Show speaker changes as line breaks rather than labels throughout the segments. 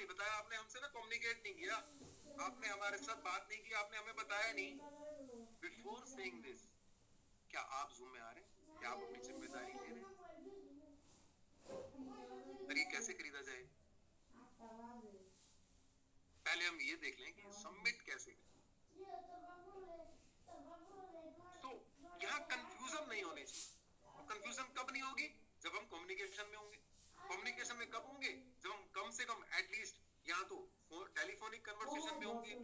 नहीं बताया, आपने हमसे ना कम्युनिकेट नहीं किया, आपने हमारे साथ बात नहीं की, आपने हमें बताया नहीं बिफोर सेइंग दिस। क्या आप जूम में आ रहे हैं? क्या आप अपनी जिम्मेदारी ले रहे हैं? फिर ये कैसे खरीदा जाए? पहले हम ये देख लें कि सबमिट कैसे करें। तो यहाँ कंफ्यूजन नहीं होनी चाहिए। और कंफ्यूजन कब नहीं होगी? जब हम कम्युनिकेशन में होंगे। कम्युनिकेशन में कब होंगे? जब हम कम से कम एटलीस्ट यहाँ तो टेलीफोनिक कन्वर्सेशन में होंगे,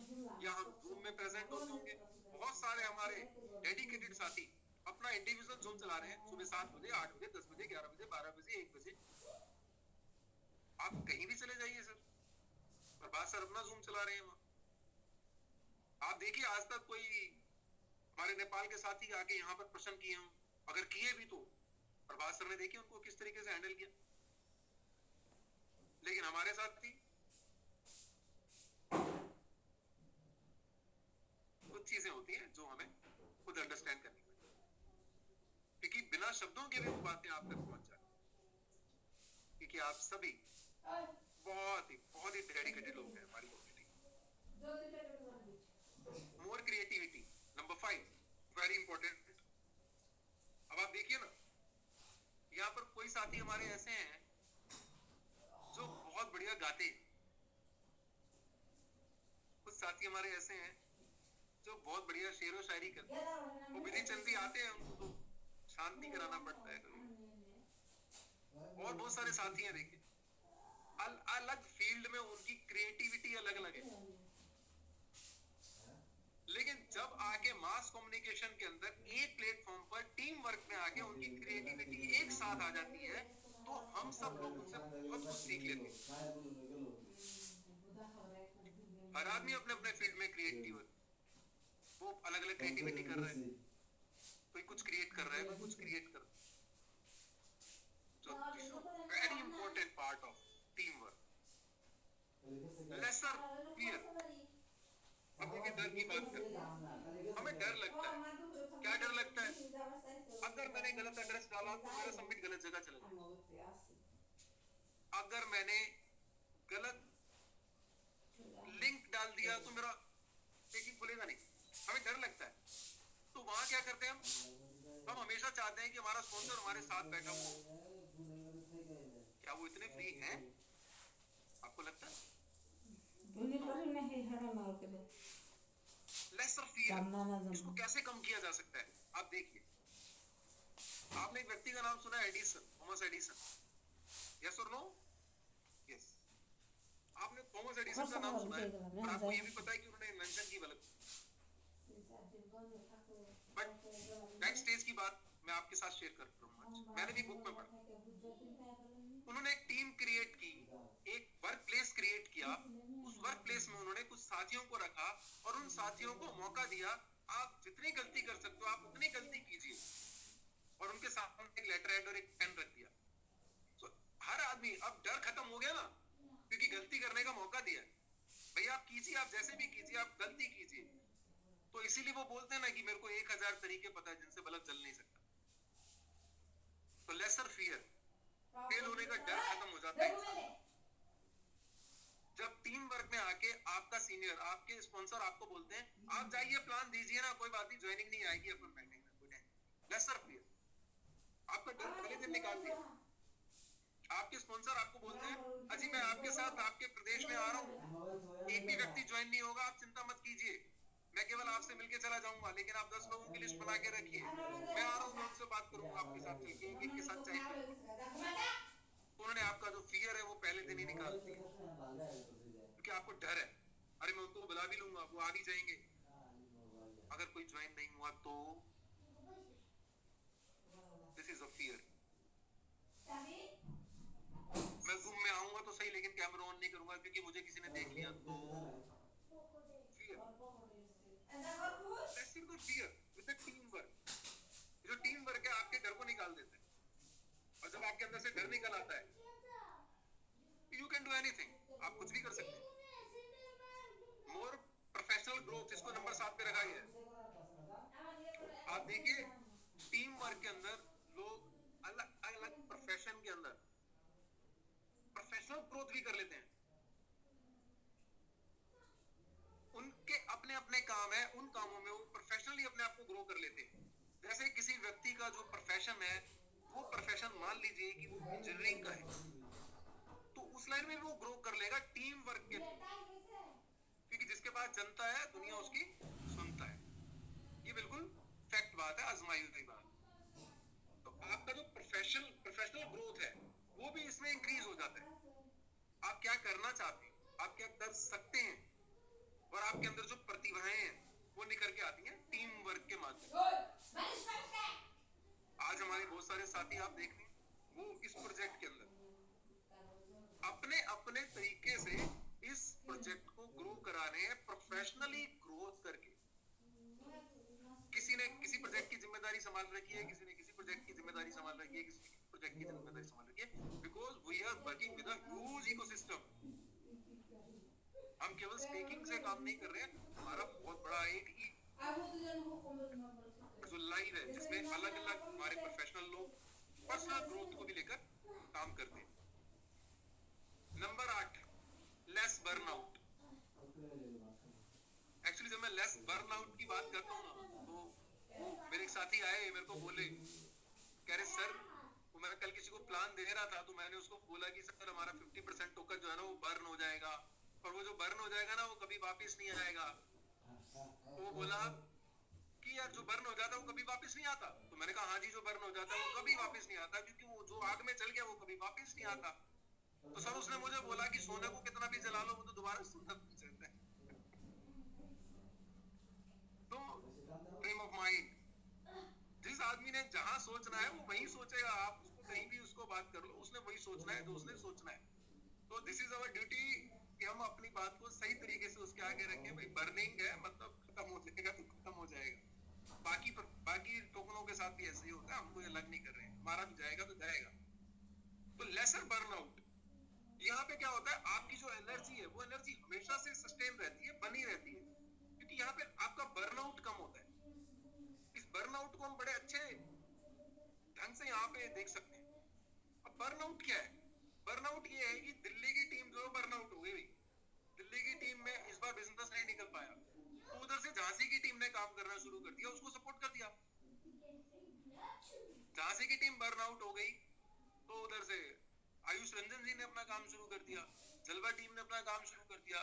या हम जूम में प्रेजेंट होते होंगे। बहुत सारे हमारे डेडिकेटेड साथी अपना इंडिविजुअल जूम चला रहे हैं, सुबह 7 बजे, 8 बजे, 10 बजे, 11 बजे, 12 बजे, 1 बजे। आप कहीं भी चले जाइए सर, प्रभात सर अपना जूम चला रहे हैं वहां। आप देखिए, आज तक कोई हमारे नेपाल के साथी आके यहाँ पर प्रश्न किए हों, अगर किए भी तो प्रभात सर ने देखिए उनको किस तरीके से हैंडल किया। लेकिन हमारे साथी कुछ चीजें होती हैं जो हमें खुद अंडरस्टैंड करनी पड़ती, क्योंकि बिना शब्दों के भी वो बातें आप तक पहुंच जाती, क्योंकि आप सभी बहुत ही डेडिकेटेड लोग हैं हमारी कम्युनिटी। मोर क्रिएटिविटी, नंबर 5, वेरी इंपॉर्टेंट। अब आप देखिए ना, यहाँ पर कोई साथी हमारे ऐसे हैं जो बहुत बढ़िया गाते हैं, कुछ साथी हमारे ऐसे हैं जो बहुत बढ़िया शेर व शायरी करते हैं। वो विधि चंदी आते हैं, उनको तो शांति कराना पड़ता है कभी। और बहुत सारे साथी हैं देखिए, अलग फील्ड में उनकी क्रिएटिविटी अलग अलग है, लेकिन जब आके मास कम्युनिकेशन के अंदर एक प्लेटफॉर्म पर टीम वर्क में आके उनकी क्रिएटिविटी एक साथ आ जाती है, तो हम सब लोग उनसे बहुत कुछ सीख लेते हैं। हर आदमी अपने अपने फील्ड में क्रिएटिव है, वो अलग अलग क्रिएटिविटी कर रहा है, कोई कुछ क्रिएट कर रहा है, कोई कुछ क्रिएट कर रहा है। So very important part of teamwork. Lesser fear. अब देखिए डर की बात करते हैं, हमें डर लगता है। क्या डर लगता है? अगर मैंने गलत एड्रेस डाला तो मेरा सबमिट गलत जगह चला जाएगा। अगर मैंने गलत लिंक डाल दिया तो मेरा पेजिंग खुलेगा नहीं, हमें डर लगता है। तो वहां क्या करते हैं हम हमेशा चाहते हैं कि हमारा स्पॉन्सर हमारे साथ बैठा हो। क्या वो इतने फ्री हैं? आपको लगता है? लेसर फियर, इसको कैसे कम किया जा सकता है? आप देखिए, आपने एक व्यक्ति का नाम सुना है, एडिसन, थॉमस एडिसन। यस और नो? यस। आपने थॉमस एडिसन का नाम सुना है, और आपको ये भी पता है कि उन्होंने इन्वेंशन की बल्ब। बट बैक स्टेज की बात मैं आपके साथ शेयर कर रहा हूँ। मैंने भी बुक में पढ़ा, उन्होंने एक टीम क्रिएट की, एक वर्क प्लेस क्रिएट किया। उस वर्क प्लेस में उन्होंने कुछ साथियों को रखा और उन साथियों को मौका दिया, आप जितनी गलती कर सकते हो आप उतनी गलती कीजिए, और उनके सामने एक लेटर हेड और एक पेन रख दिया। तो हर आदमी, अब डर खत्म हो गया ना, क्योंकि गलती करने का मौका दिया। भैया आप कीजिए, आप जैसे भी कीजिए, आप गलती कीजिए। तो इसीलिए वो बोलते हैं ना कि मेरे को 1000 तरीके पता है जिनसे बल्ब जल नहीं सकता। तो लेसर फियर, फेल होने का डर खत्म हो जाता है जब टीम वर्क में आके आपका सीनियर, आपके स्पॉन्सर आपको बोलते हैं आप जाइए, प्लान दीजिए ना, कोई बात नहीं, ज्वाइनिंग नहीं आएगी, अपन बैठेंगे, कोई नहीं। लेसर फियर, आपका डर पहले दिन निकाल दिया। आपके स्पॉन्सर आपको बोलते हैं अजी मैं आपके साथ आपके प्रदेश में आ रहा हूँ, एक भी व्यक्ति ज्वाइन नहीं होगा, आप चिंता मत कीजिए, मैं केवल आपसे मिलके चला जाऊंगा, लेकिन आप 10 लोगों की लिस्ट बना के रखिए, मैं आ रहा हूँ, मैं उनसे बात करूंगा आपके साथ चलके, एक के साथ चाहिए। उन्होंने आपका जो फियर है वो पहले दिन ही निकाल दिया, क्योंकि आपको डर है, अरे मैं उनको बुला भी लूंगा, वो आ भी जाएंगे, अगर कोई ज्वाइन नहीं हुआ तो दिस इज अ फियर। मैं जूम में आऊंगा तो सही, लेकिन कैमरा ऑन नहीं करूंगा क्योंकि मुझे किसी ने देख लिया तो fear. Fear with team work, जो टीम वर्क है आपके डर को निकाल देता है, और जब आपके अंदर से डर निकल आता है यू कैन डू एनीथिंग, आप कुछ भी कर सकते हैं। मोर प्रोफेशनल ग्रोथ, इसको नंबर 7 पे रखा गया है। आप देखिए टीम वर्क के अंदर लोग अलग अलग प्रोफेशन के अंदर प्रोफेशनल ग्रोथ भी कर लेते हैं। काम है उन कामों में वो प्रोफेशनली अपने आप को ग्रो कर लेते हैं। जैसे किसी व्यक्ति का जो प्रोफेशन है, वो प्रोफेशन मान लीजिए कि वो इंजीनियरिंग का है, तो उस लाइन में वो ग्रो कर लेगा टीम वर्क के थ्रू, क्योंकि जिसके पास जनता है दुनिया उसकी सुनता है। ये बिल्कुल फैक्ट बात है, आजमाई हुई बात। तो आपका जो प्रोफेशनल ग्रोथ है वो भी इसमें इंक्रीज हो जाता है। आप क्या करना चाहते हैं, आप क्या कर सकते हैं, और आपके अंदर जो प्रतिभाएं हैं वो निकल के आती हैं टीम वर्क के माध्यम से। आज हमारे बहुत सारे साथी आप देख रहे हैं वो इस प्रोजेक्ट के अंदर अपने अपने तरीके से इस प्रोजेक्ट को ग्रो करा रहे हैं, प्रोफेशनली ग्रोथ करके। किसी ने किसी प्रोजेक्ट की जिम्मेदारी संभाल रखी है, किसी ने किसी प्रोजेक्ट की जिम्मेदारी संभाल रखी है, किसी प्रोजेक्ट की जिम्मेदारी संभाल रखी है, because we are working with a huge ecosystem. हम केवल स्पीकिंग से काम नहीं कर रहे हैं, हमारा बहुत बड़ा एक जो लाइन है जिसमें अलग अलग हमारे प्रोफेशनल लोग पर्सनल ग्रोथ को भी लेकर काम करते हैं। Number 8, less burnout. एक्चुअली जब मैं लेस बर्नआउट की बात करता हूँ ना, तो मेरे एक साथी आए, मेरे को बोले, कह रहे सर, वो मैं कल किसी को प्लान दे रहा था, तो मैंने उसको बोला कि सर हमारा 50% टोकन जो है ना वो बर्न हो जाएगा, और वो जो बर्न हो जाएगा ना वो कभी वापस नहीं आएगा। तो वो बोला कि यार जो बर्न हो जाता है वो कभी वापस नहीं आता। तो मैंने कहा हाँ जी, जो बर्न हो जाता है वो कभी वापस नहीं आता, क्योंकि वो जो आग में जल गया वो कभी वापस नहीं आता। तो सर उसने मुझे बोला कि सोने को कितना भी जला लो वो तो दोबारा सोना बन जाता है। तो फ्रेम ऑफ माइंड, जिस आदमी ने जहां सोचना है वो वहीं सोचेगा। आप उसको कहीं भी उसको बात कर लो, उसने वही सोचना है जो उसने सोचना है। तो दिस इज अवर ड्यूटी कि हम अपनी बात को सही तरीके से उसके आगे रखें। भाई बर्निंग है मतलब खत्म हो जाएगा तो खत्म हो जाएगा। बाकी टोकनों के साथ भी ऐसे ही होता है, हम कोई अलग नहीं कर रहे हैं, हमारा भी जाएगा तो जाएगा। तो लेसर बर्नआउट, यहाँ पे क्या होता है, आपकी जो एनर्जी है वो एनर्जी हमेशा से सस्टेन रहती है, बनी रहती है, क्योंकि यहाँ पे आपका बर्नआउट कम होता है। इस बर्नआउट को हम बड़े अच्छे ढंग से यहाँ पे देख सकते हैं। अब बर्नआउट क्या है? बर्नआउट ये है कि दिल्ली की टीम जो है बर्नआउट हो गई। दिल्ली की टीम में इस बार बिजनेस नहीं निकल पाया, तो उधर से झांसी की टीम ने काम करना शुरू कर दिया, उसको सपोर्ट कर दिया। झांसी की टीम बर्नआउट हो गई तो उधर से आयुष रंजन जी ने अपना काम शुरू कर दिया, जलवा टीम ने अपना काम शुरू कर दिया,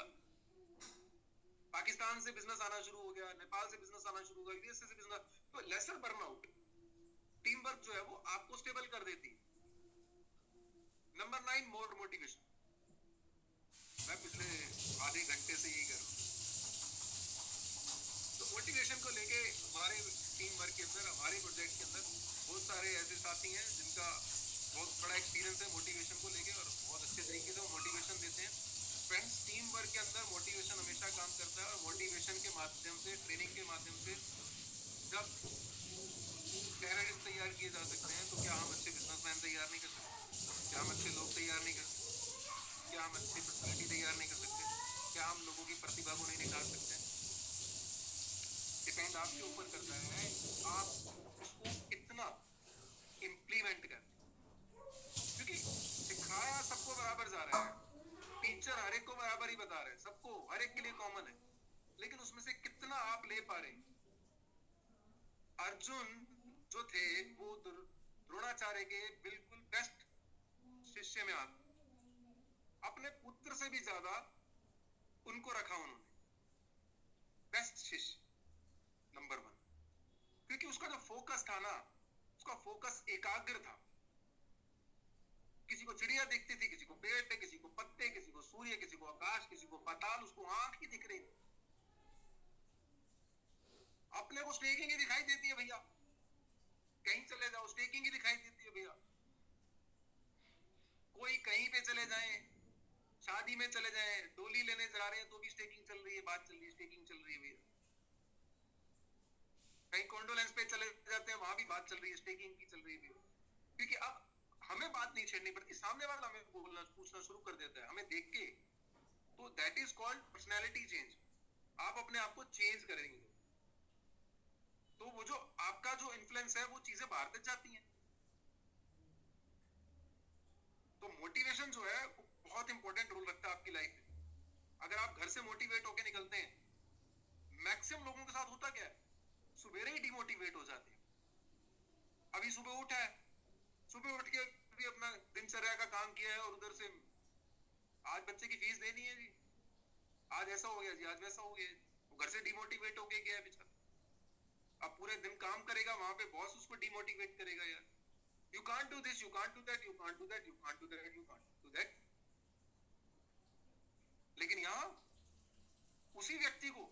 पाकिस्तान से बिजनेस आना शुरू हो गया, नेपाल से बिजनेस आना शुरू हो गया, यूएसए से बिजनेस। तो लेसर बर्नआउट, टीम वर्क जो है वो आपको स्टेबल कर देती है। नंबर 9, मोर मोटिवेशन। मैं पिछले आधे घंटे से यही कर रहा हूँ। तो मोटिवेशन को लेके हमारे टीम वर्क के अंदर, हमारे प्रोजेक्ट के अंदर बहुत सारे ऐसे साथी हैं जिनका बहुत बड़ा एक्सपीरियंस है मोटिवेशन को लेके, और बहुत अच्छे तरीके से वो मोटिवेशन देते हैं। फ्रेंड्स, टीम वर्क के अंदर मोटिवेशन हमेशा काम करता है, और मोटिवेशन के माध्यम से, ट्रेनिंग के माध्यम से जब टेररिस्ट तैयार किए जा सकते हैं, तो क्या हम अच्छे बिजनेसमैन तैयार नहीं कर सकते? क्या हम अच्छे लोग तैयार नहीं कर सकते? क्या हम अच्छी पर्सनैलिटी तैयार नहीं कर सकते? क्या हम लोगों की प्रतिभा को नहीं निकाल सकते? डिपेंड आपके ऊपर करता है आप उसको कितना इम्प्लीमेंट करते हैं, क्योंकि सिखाया सबको बराबर जा रहा है, टीचर हर एक को बराबर ही बता रहे हैं, सबको हर एक के लिए कॉमन है, लेकिन उसमें से कितना आप ले पा रहे हैं। अर्जुन जो थे वो द्रोणाचार्य के बिल्कुल बेस्ट शिष्य में आते, अपने पुत्र से भी ज्यादा उनको रखा उन्होंने बेस्ट शिष्य, नंबर 1, क्योंकि उसका जो फोकस था ना, उसका फोकस एकाग्र था। किसी को चिड़िया दिखती थी, किसी को पेड़ पे, किसी को पत्ते, किसी को सूर्य, किसी को आकाश, किसी को पाताल, उसको आंख ही दिख रही। अपने को स्टेकिंग ही दिखाई देती है भैया, कहीं चले जाओ स्टेकिंग ही दिखाई देती है भैया। कोई कहीं पे चले जाए, शादी में चले जाए, डोली लेने जा रहे हैं तो भी स्टेकिंग चल रही है, बात चल रही है, स्टेकिंग चल रही है भैया। कहीं कॉन्डोलेंस पे चले जाते हैं, वहां भी बात चल रही है, स्टेकिंग की चल रही है भैया। क्योंकि अब हमें बात नहीं छेड़नी पड़ती, सामने वाला हमें बोलना पूछना शुरू कर देता है हमें देख के। तो that is called personality change. आप अपने आप को चेंज करेंगे तो वो जो आपका जो इन्फ्लुएंस है वो चीजें बाहर तक जाती हैं। तो मोटिवेशन जो है वो बहुत इंपॉर्टेंट रोल रखता है आपकी लाइफ में। अगर आप घर से मोटिवेट होकर निकलते हैं, मैक्सिमम लोगों के साथ होता क्या है, सुबह ही डिमोटिवेट हो जाते हैं। अभी सुबह उठा है, सुबह उठ के भी अपना दिनचर्या का काम किया है और उधर से आज बच्चे की फीस देनी है जी, आज ऐसा हो गया जी, आज वैसा हो गया। वो घर से डिमोटिवेट होके गया बेचारा, अब पूरे दिन काम करेगा, वहां पे बॉस उसको डिमोटिवेट करेगा, यार you can't do this, you can't do that, you can't do that, you can't do that, you can't do that. लेकिन यहाँ उसी व्यक्ति को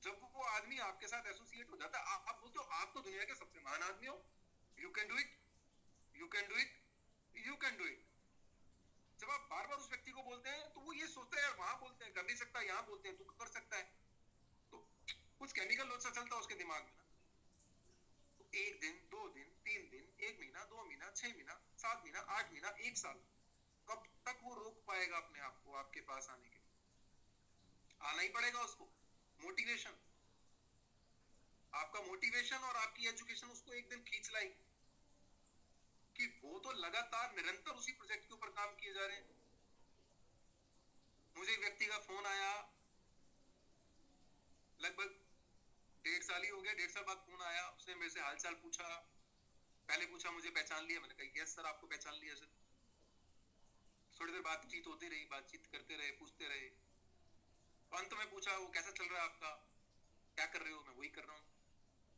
जब वो आदमी आपके साथ एसोसिएट हो जाता है, आप बोलते हो आप तो दुनिया के सबसे महान आदमी हो, you can do it, you can do it, you can do it. जब आप बार बार उस व्यक्ति को बोलते हैं तो वो ये सोचता है यार वहां बोलते हैं कर नहीं सकता, यहाँ बोलते हैं तू कर सकता है, तो कुछ केमिकल लोचा चलता है उसके दिमाग में ना। तो एक दिन, 2 दिन, 3 दिन, 1 महीना, 2 महीना, 6 महीना, 7 महीना, 8 महीना, 1 साल, कब तक वो रोक पाएगा अपने आप को आपके पास आने के? आना ही पड़ेगा उसको। मोटिवेशन, आपका मोटिवेशन और आपकी एजुकेशन उसको एक दिन खींच लाएगी कि वो तो लगातार निरंतर उसी प्रोजेक्ट के ऊपर काम किए जा रहे हैं। मुझे एक व्यक्ति का फोन आया, लगभग 1.5 साल ही हो गया, 1.5 साल बाद फोन आया, उसने मेरे से हालचाल पूछा। पहले पूछा मुझे पहचान लिया, मैंने कहा यस सर आपको पहचान लिया सर। थोड़ी देर बातचीत होती रही, बातचीत करते रहे, पूछते रहे। अंत में पूछा वो कैसा चल रहा है आपका, क्या कर रहे हो? मैं वही कर रहा हूँ।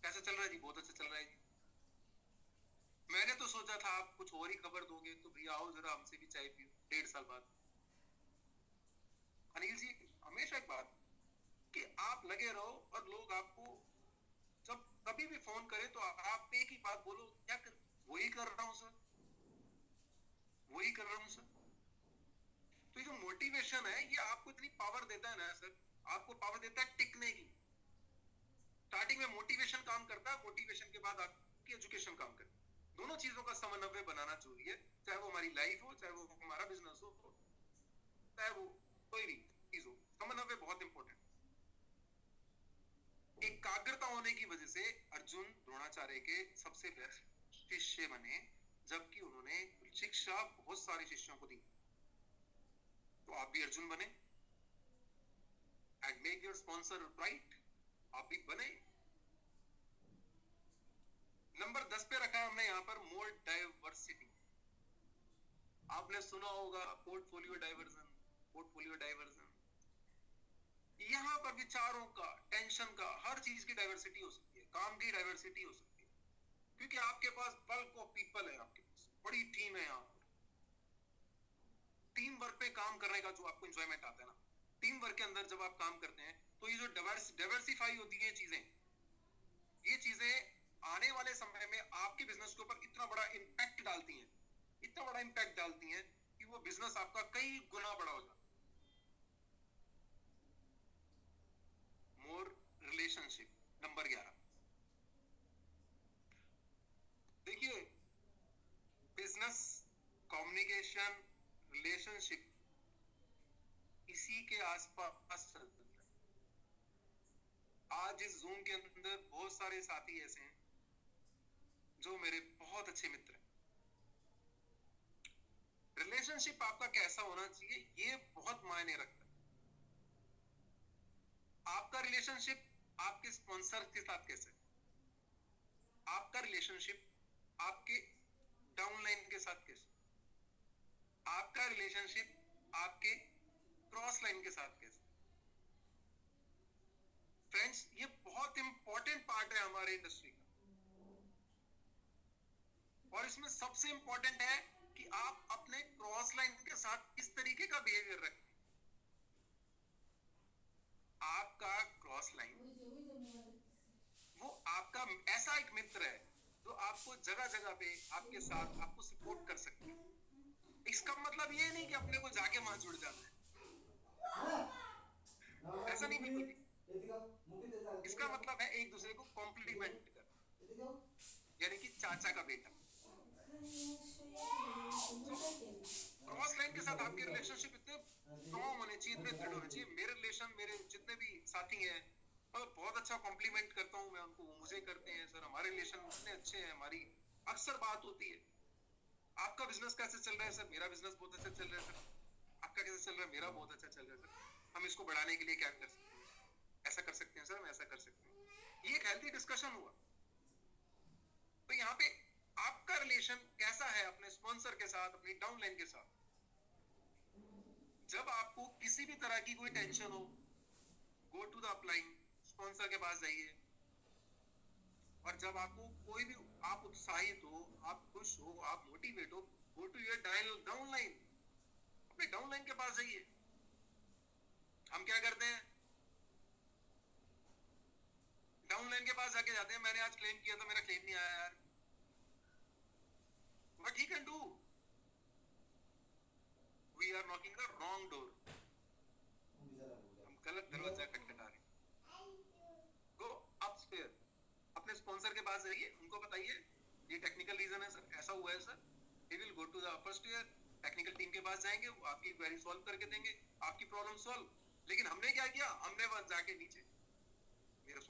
कैसा चल रहा है जी? बहुत अच्छा चल रहा है जी। मैंने तो सोचा था आप कुछ और ही खबर दोगे, तो भैया आओ जरा हमसे भी चाय पियो। 1.5 साल बाद अनिल जी हमेशा एक बात कि आप लगे रहो और लोग आपको जब कभी भी फोन करें तो आप एक ही बात बोलो, क्या कर, वही कर रहा हूं सर, वही कर रहा हूं सर। तो ये जो मोटिवेशन है ये आपको इतनी पावर देता है ना सर, आपको पावर देता है टिकने की। स्टार्टिंग में मोटिवेशन काम करता है, मोटिवेशन के बाद आपकी एजुकेशन काम करता है। दोनों चीजों का समन्वय बनाना जरूरी है, चाहे वो हमारी लाइफ हो, चाहे वो हमारा बिजनेस हो, चाहे वो कोई भी चीज हो, समन्वय बहुत इंपॉर्टेंट। एकाग्रता होने की वजह से अर्जुन द्रोणाचार्य के सबसे बेस्ट शिष्य बने, जबकि उन्होंने शिक्षा बहुत सारे शिष्यों को दी। तो आप भी अर्जुन बने and make your sponsor right, आप भी बने। नंबर 10 पे रखा है हमने यहाँ पर मोर डाइवर्सिटी। आपने सुना होगा पोर्टफोलियो डाइवर्जन, पोर्टफोलियो डाइवर्जन। यहाँ पर विचारों का, टेंशन का, हर चीज की डाइवर्सिटी हो सकती है, काम की डाइवर्सिटी हो सकती है, क्योंकि आपके पास बल्क ऑफ पीपल है, आपके पास बड़ी टीम है। यहाँ टीम वर्क पे काम करने का जो आपको एंजॉयमेंट आता है ना, टीम वर्क के अंदर जब आप काम करते हैं तो ये जो डाइवर्सिफाई होती है चीजें, ये चीजें आने वाले समय में आपके बिजनेस के ऊपर इतना बड़ा इंपैक्ट डालती हैं, इतना बड़ा इंपैक्ट डालती हैं कि वो बिजनेस आपका कई गुना बड़ा हो जाता है। मोर रिलेशनशिप, नंबर 11। देखिए बिजनेस, कम्युनिकेशन, रिलेशनशिप इसी के आसपास चलता है। आज इस जूम के अंदर बहुत सारे साथी ऐसे हैं जो मेरे बहुत अच्छे मित्र हैं। रिलेशनशिप आपका कैसा होना चाहिए ये बहुत मायने रखता है। आपका रिलेशनशिप आपके स्पॉन्सर के साथ कैसे, आपका रिलेशनशिप आपके डाउनलाइन के साथ कैसे, आपका रिलेशनशिप आपके क्रॉस लाइन के साथ कैसे। फ्रेंड्स ये बहुत इंपॉर्टेंट पार्ट है हमारे इंडस्ट्री का, और इसमें सबसे इंपॉर्टेंट है कि आप अपने क्रॉस लाइन के साथ किस तरीके का बिहेवियर रखें। आपका क्रॉस लाइन वो आपका ऐसा एक मित्र है जो आपको जगह जगह पे आपके साथ आपको सपोर्ट कर सकते हैं। इसका मतलब ये नहीं कि अपने को जाके वहां जुड़ जाना है, ऐसा नहीं बिल्कुल भी। इसका मतलब है एक दूसरे को कॉम्प्लीमेंट कर, यानी कि चाचा का बेटा। क्रॉस लाइन के साथ आपके रिलेशनशिप इतने स्ट्रॉन्ग होने चाहिए, इतने दृढ़ होने चाहिए। मेरे रिलेशन, मेरे जितने भी साथी हैं, मैं बहुत अच्छा कॉम्प्लीमेंट करता हूँ मैं उनको, वो मुझे करते हैं। सर हमारे रिलेशन इतने अच्छे हैं, हमारी अक्सर बात होती है, आपका बिजनेस कैसे चल रहा है सर? मेरा बिजनेस बहुत अच्छा चल रहा है सर। आपका कैसे चल रहा है? मेरा बहुत अच्छा चल रहा है सर। हम इसको बढ़ाने के लिए क्या कर सकते हैं? ऐसा कर सकते हैं सर, हम ऐसा कर सकते हैं। ये एक हेल्थी डिस्कशन हुआ। तो यहाँ पे आपका रिलेशन कैसा है अपने स्पॉन्सर के साथ, अपनी डाउनलाइन के साथ? जब आपको किसी भी तरह की कोई टेंशन हो, go to the upline, sponsor के पास जाइए। और जब आपको कोई भी, आप उत्साहित हो, आप खुश हो, आप मोटिवेट हो, गो टू योर डाउनलाइन, अपने डाउनलाइन के पास जाइए। हम क्या करते हैं, डाउनलाइन के पास जाके जाते हैं, मैंने आज क्लेम किया था, मेरा क्लेम नहीं आया यार, what he can do, we are knocking the wrong door, हम गलत दरवाजा खटखटा रहे हैं। गो अपस्टेयर, अपने स्पॉन्सर के पास जाइए, उनको बताइए ये टेक्निकल रीजन है सर, ऐसा हुआ है sir, we will go to the upper stair, technical team के पास जाएंगे, वो आपकी क्वेरी सॉल्व करके देंगे, आपकी प्रॉब्लम सॉल्व। लेकिन हमने क्या किया, हमने वहां जाके नीचे, मेरा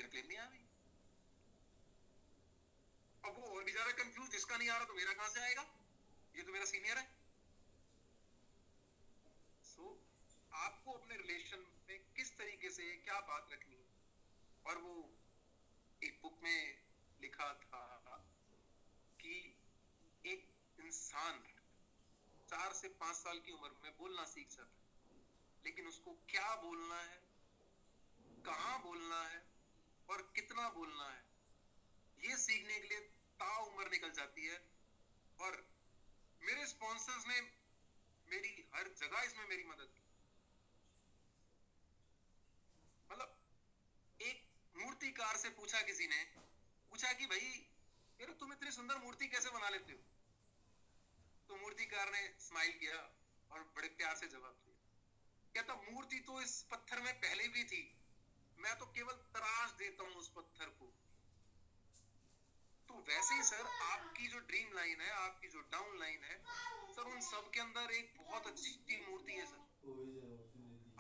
क्लेम नहीं आ रही, अब वो और भी ज्यादा कंफ्यूज, जिसका नहीं आ रहा तो मेरा कहां से आएगा, ये तो मेरा सीनियर है। सो आपको अपने रिलेशन में किस तरीके से क्या बात रखनी है, और वो एक बुक में लिखा था कि एक इंसान 4 से 5 साल की उम्र में बोलना सीख जाता है, लेकिन उसको क्या बोलना है, कहां बोलना है और कितना बोलना है, ये सीखने के लिए ताउम्र निकल जाती है। और मेरे स्पॉन्सर्स ने मेरी हर जगह इसमें मेरी मदद की। मतलब एक मूर्तिकार से पूछा, किसी ने पूछा कि भाई यार तुम इतनी सुंदर मूर्ति कैसे बना लेते हो, तो मूर्तिकार ने स्माइल किया और बड़े प्यार से जवाब दिया, कहता मूर्ति तो इस पत्थर में पहले भी थी, मैं तो केवल तराश देता हूं उस पत्थर को। तो वैसे ही सर आपकी जो ड्रीम लाइन है, आपकी जो डाउन लाइन है सर, उन सब के अंदर एक बहुत अच्छी मूर्ति है सर,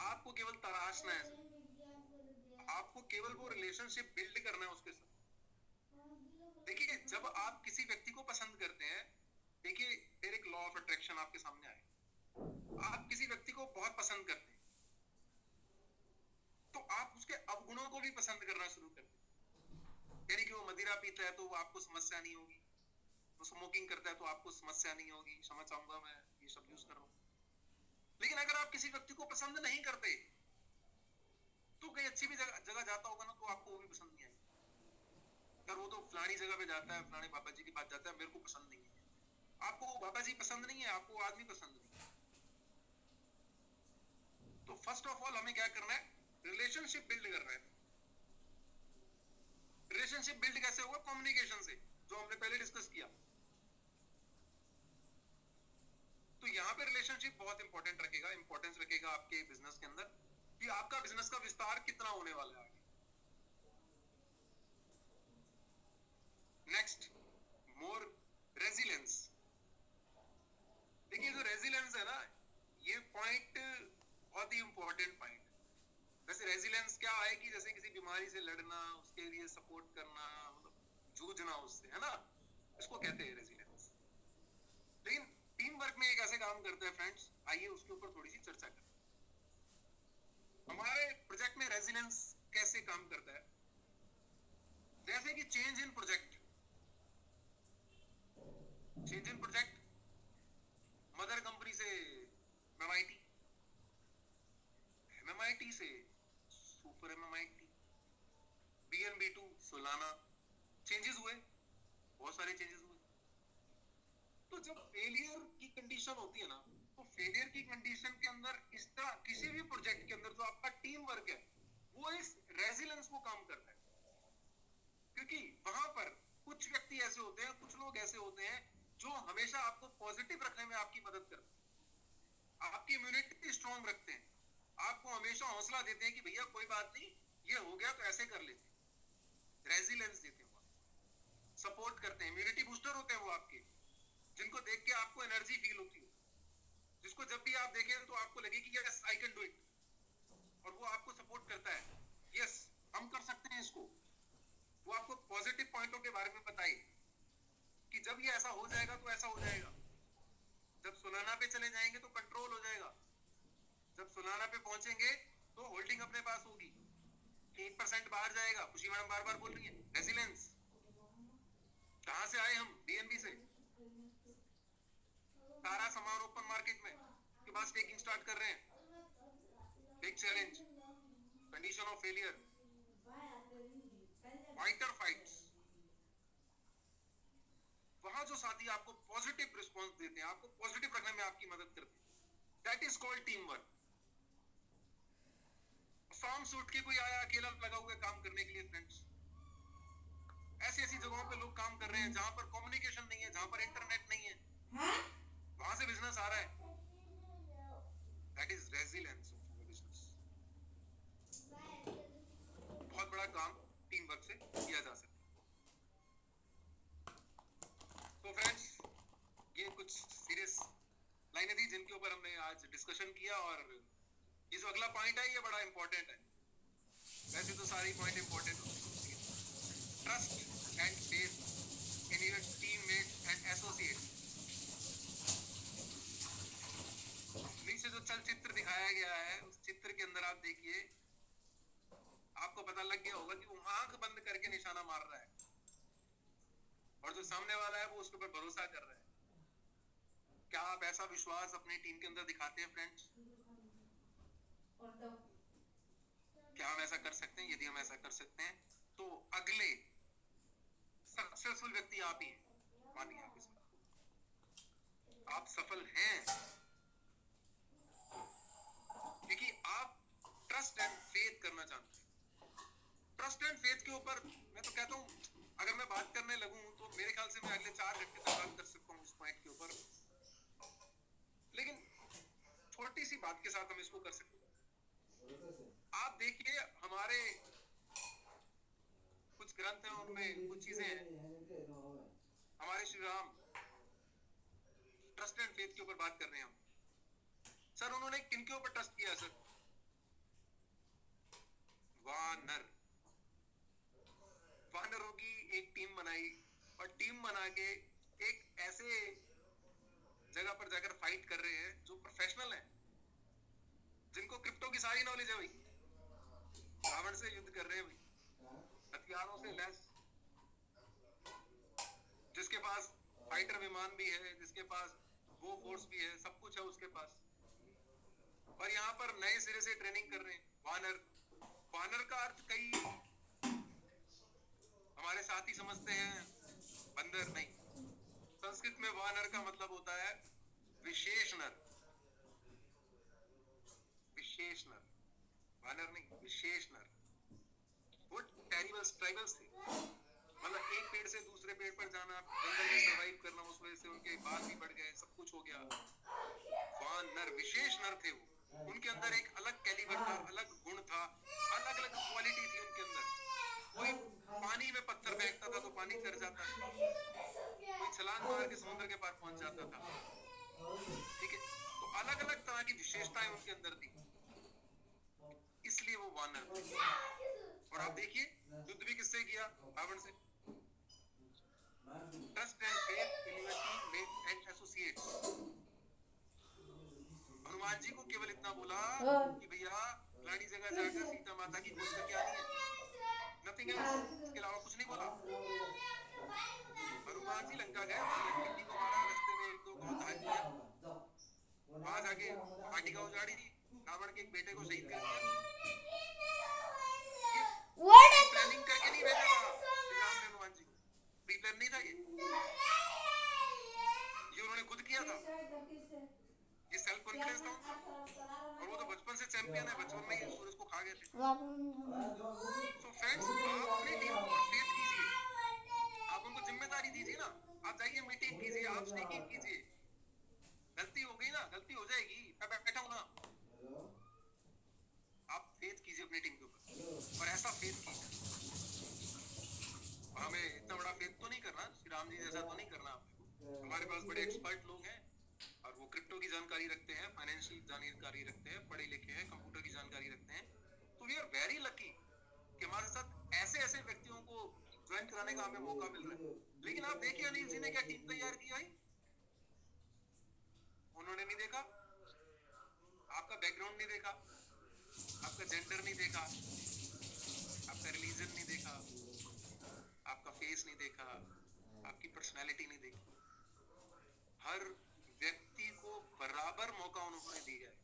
आपको केवल तराशना है सर, आपको केवल वो रिलेशनशिप बिल्ड करना है उसके साथ। देखिए जब आप किसी व्यक्ति को पसंद करते हैं, देखिए फिर एक लॉ ऑफ अट्रैक्शन आपके सामने आए, आप किसी व्यक्ति को बहुत पसंद करते हैं तो आप उसके अवगुणों को भी पसंद करना शुरू करते हैं। यानी कि वो मदिरा पीता है तो आपको समस्या नहीं होगी, वो स्मोकिंग करता है तो आपको समस्या नहीं होगी, समझ चाहूंगा मैं ये शब्द यूज कर रहा हूं। लेकिन अगर आप किसी व्यक्ति को पसंद नहीं करते तो कहीं अच्छी भी जगह जाता होगा ना, तो आपको वो भी पसंद नहीं आएगी, यार वो तो फलानी जगह पे जाता है, फलाने बाबा जी के पास जाता है, मेरे को पसंद नहीं है। आपको वो बाबा जी पसंद नहीं है, आपको आदमी पसंद नहीं है। तो फर्स्ट ऑफ ऑल हमें क्या करना है, रिलेशनशिप बिल्ड करना है। रिलेशनशिप बिल्ड कैसे होगा, कम्युनिकेशन से, जो हमने पहले डिस्कस किया। तो यहाँ पे रिलेशनशिप बहुत इंपॉर्टेंट रखेगा, इंपॉर्टेंस रखेगा आपके बिजनेस के अंदर, कि आपका बिजनेस का विस्तार कितना होने वाला है आगे। नेक्स्ट, मोर रेजिलेंस। देखिए जो रेजिलेंस है ना, ये पॉइंट बहुत ही इंपॉर्टेंट पॉइंट है। वैसे रेजिलेंस क्या है कि जैसे किसी बीमारी से लड़ना, उसके लिए सपोर्ट करना, मतलब जूझना उससे, है ना, इसको कहते हैं रेजिलेंस। लेकिन टीम वर्क में एक ऐसे काम करते हैं फ्रेंड्स, आइए उसके ऊपर थोड़ी सी चर्चा करें। हमारे प्रोजेक्ट में रेजिलेंस कैसे काम करता है, जैसे कि change in project, change in project, mother company से एमएमआईटी, एमएमआईटी से सुपर एमएमआईटी, बीएनबी2 सोलाना, चेंजेस हुए, बहुत सारे चेंजेस हुए। तो जब फेलियर की कंडीशन होती है ना, तो फेलियर की कंडीशन के अंदर इस तरह किसी भी प्रोजेक्ट के अंदर जो आपका टीम वर्क है, वो इस रेजिलेंस को काम करता है। क्योंकि वहां पर कुछ व्यक्ति ऐसे होते हैं, कुछ लोग ऐसे होते हैं जो हमेशा आपको पॉजिटिव रखने में आपकी मदद करते हैं, आपकी इम्यूनिटी स्ट्रांग रखते हैं, आपको हमेशा हौसला देते हैं कि भैया कोई बात नहीं, ये हो गया तो ऐसे कर लेते हैं, रेजिलेंस देते हैं, सपोर्ट करते हैं, इम्यूनिटी बूस्टर होते हैं वो आपके, जिनको देख के आपको एनर्जी फील होती है, जिसको जब भी आप देखें तो आपको लगे कि yes I can do it, और वो आपको सपोर्ट करता है, यस हम कर सकते हैं इसको। वो आपको पॉजिटिव पॉइंटों के बारे में बताए कि जब ये ऐसा हो जाएगा तो ऐसा हो जाएगा, जब सुलाना पे चले जाएंगे तो कंट्रोल हो जाएगा, जब सुलाना पे पहुंचेंगे तो होल्डिंग अपने पास होगी, 1% बाहर जाएगा। खुशी मैडम बार बार बोल रही है रेजिलेंस। कहां से आए हम? बीएनबी से। सारा सामान ओपन मार्केट में, के बाद स्टेकिंग स्टार्ट कर रहे हैं। Big challenge, condition of failure, fighter fights. वहां जो साथी आपको पॉजिटिव रिस्पांस देते हैं, आपको पॉजिटिव रखने में आपकी मदद करते हैं, that is called team work. Form suit के कोई आया अकेला लगा हुआ काम करने के लिए फ्रेंड्स। ऐसी ऐसी जगहों पे लोग काम कर रहे हैं जहां पर कम्युनिकेशन नहीं है, जहां पर इंटरनेट नहीं है, वहां से बिजनेस आ रहा है। That is resilience of business. बहुत बड़ा काम टीम वर्क से किया जा सकता है। तो फ्रेंड्स, ये कुछ सीरियस लाइनें थी जिनके ऊपर हमने आज डिस्कशन किया, और ये जो अगला पॉइंट है ये बड़ा इंपॉर्टेंट है। वैसे तो सारी पॉइंट इंपॉर्टेंट होते हैं। Trust and faith in your teammates and associates. नीचे जो चलचित्र दिखाया गया है उस चित्र के अंदर आप देखिए, आपको पता लग गया होगा कि वो आंख बंद करके निशाना मार रहा है, और जो सामने वाला है वो उसके ऊपर भरोसा कर रहा है। क्या आप ऐसा विश्वास अपनी टीम के अंदर दिखाते हैं फ्रेंड्स? क्या हम ऐसा कर सकते हैं? यदि हम ऐसा कर सकते हैं तो अगले सक्सेसफुल व्यक्ति आप ही हैं। मानिए आप इस बात को, आप सफल हैं क्योंकि आप ट्रस्ट एंड फेथ करना जानते हैं। ट्रस्ट एंड फेथ के ऊपर मैं तो कहता हूं, अगर मैं बात करने लगूं तो मेरे ख्याल से मैं अगले 4 घंटे तक बात कर सकता हूं इस पॉइंट के ऊपर, लेकिन छोटी सी बात के साथ हम इसको कर सकते हैं। आप देखिए, हमारे कुछ ग्रंथ हैं, उनमें कुछ चीजें हैं। हमारे Shri Ram trust and faith के ऊपर बात कर रहे हैं हम। सर उन्होंने किन के ऊपर ट्रस्ट किया सर? वानर। वानरों की एक टीम बनाई, और टीम बना के एक ऐसे जगह पर जाकर फाइट कर रहे हैं जो प्रोफेशनल है, जिनको क्रिप्टो की सारी नॉलेज है भाई। रावण से युद्ध कर रहे हैं भाई, हथियारों से लैस, जिसके पास फाइटर विमान भी है, जिसके पास वो फोर्स भी है, सब कुछ है उसके पास, और यहाँ पर नए सिरे से ट्रेनिंग कर रहे हैं। वानर, वानर का अर्थ कई हमारे साथी समझते हैं बंदर, नहीं। संस्कृत में वानर का मतलब होता है विशेष नर। विशेष नर, वानर नहीं, विशेष नर। वो ट्राइबल्स थे, मतलब एक पेड़ से दूसरे पेड़ पर जाना, जंगल में सर्वाइव करना, उस वजह से उनके बाल भी बढ़ गए, सब कुछ हो गया। वानर विशेष नर थे वो। उनके अंदर एक अलग कैलिबर था, अलग गुण था, अलग अलग क्वालिटी थी उनके अंदर। कोई पानी में पत्थर फेंकता था तो पानी तर जाता था, कोई छलांग मार के समुद्र के पार पहुंच जाता था। ठीक है, तो अलग अलग तरह की विशेषताएं उनके अंदर थी, इसलिए वो वानर थे। और आप देखिए युद्ध भी किससे किया? रावण से। Trust and faith in your teammates and associates. Hanuman ji को केवल इतना बोला कि भैया फलानी जगह जाकर सीता माता की खोज करके आनी है, नथिंग एल्स, इसके अलावा कुछ नहीं बोला। हनुमान जी लंका गए, वहां लंकेशी को मारा, रास्ते में 1-2 को दहन किया, वहां जाके वाटिका उजाड़ी दी, रावण के एक बेटे को शहीद कर दिया। प्लानिंग करके नहीं भेजा था श्री राम ने हनुमान जी को, प्री प्लान नहीं था ये उन्होंने खुद किया था। ये सेल्फ कॉन्फिडेंस था उनका, और वो तो बचपन से चैंपियन है, बचपन में ही सूरज को खा गए थे। तो फ्रेंड्स, आप अपनी टीम को फेथ कीजिए, आप उनको जिम्मेदारी दीजिए ना, आप जाइए मीटिंग कीजिए, आप स्टेकिंग कीजिए। गलती हो गई ना, गलती हो जाएगी, मैं बैठा हूं ना। आप फेथ कीजिए अपनी टीम के ऊपर, और ऐसा फेथ कीजिए। और हमें इतना बड़ा फेथ तो नहीं करना, श्री राम जी जैसा तो नहीं करना आपको। हमारे पास बड़े एक्सपर्ट लोग हैं, और वो क्रिप्टो की जानकारी रखते हैं, फाइनेंशियल जानकारी रखते हैं, पढ़े लिखे हैं, कंप्यूटर की जानकारी रखते हैं। तो वी आर वेरी लकी कि हमारे साथ ऐसे ऐसे व्यक्तियों को ज्वाइन कराने का हमें मौका मिल रहा है। लेकिन आप देखिए अनिल जी ने क्या टीम तैयार की है। उन्होंने नहीं देखा आपका बैकग्राउंड, नहीं देखा आपका जेंडर, नहीं देखा आपका रिलीजन नहीं देखा, आपका फेस नहीं देखा, आपकी पर्सनैलिटी नहीं देखी। हर व्यक्ति को बराबर मौका उन्होंने दिया है,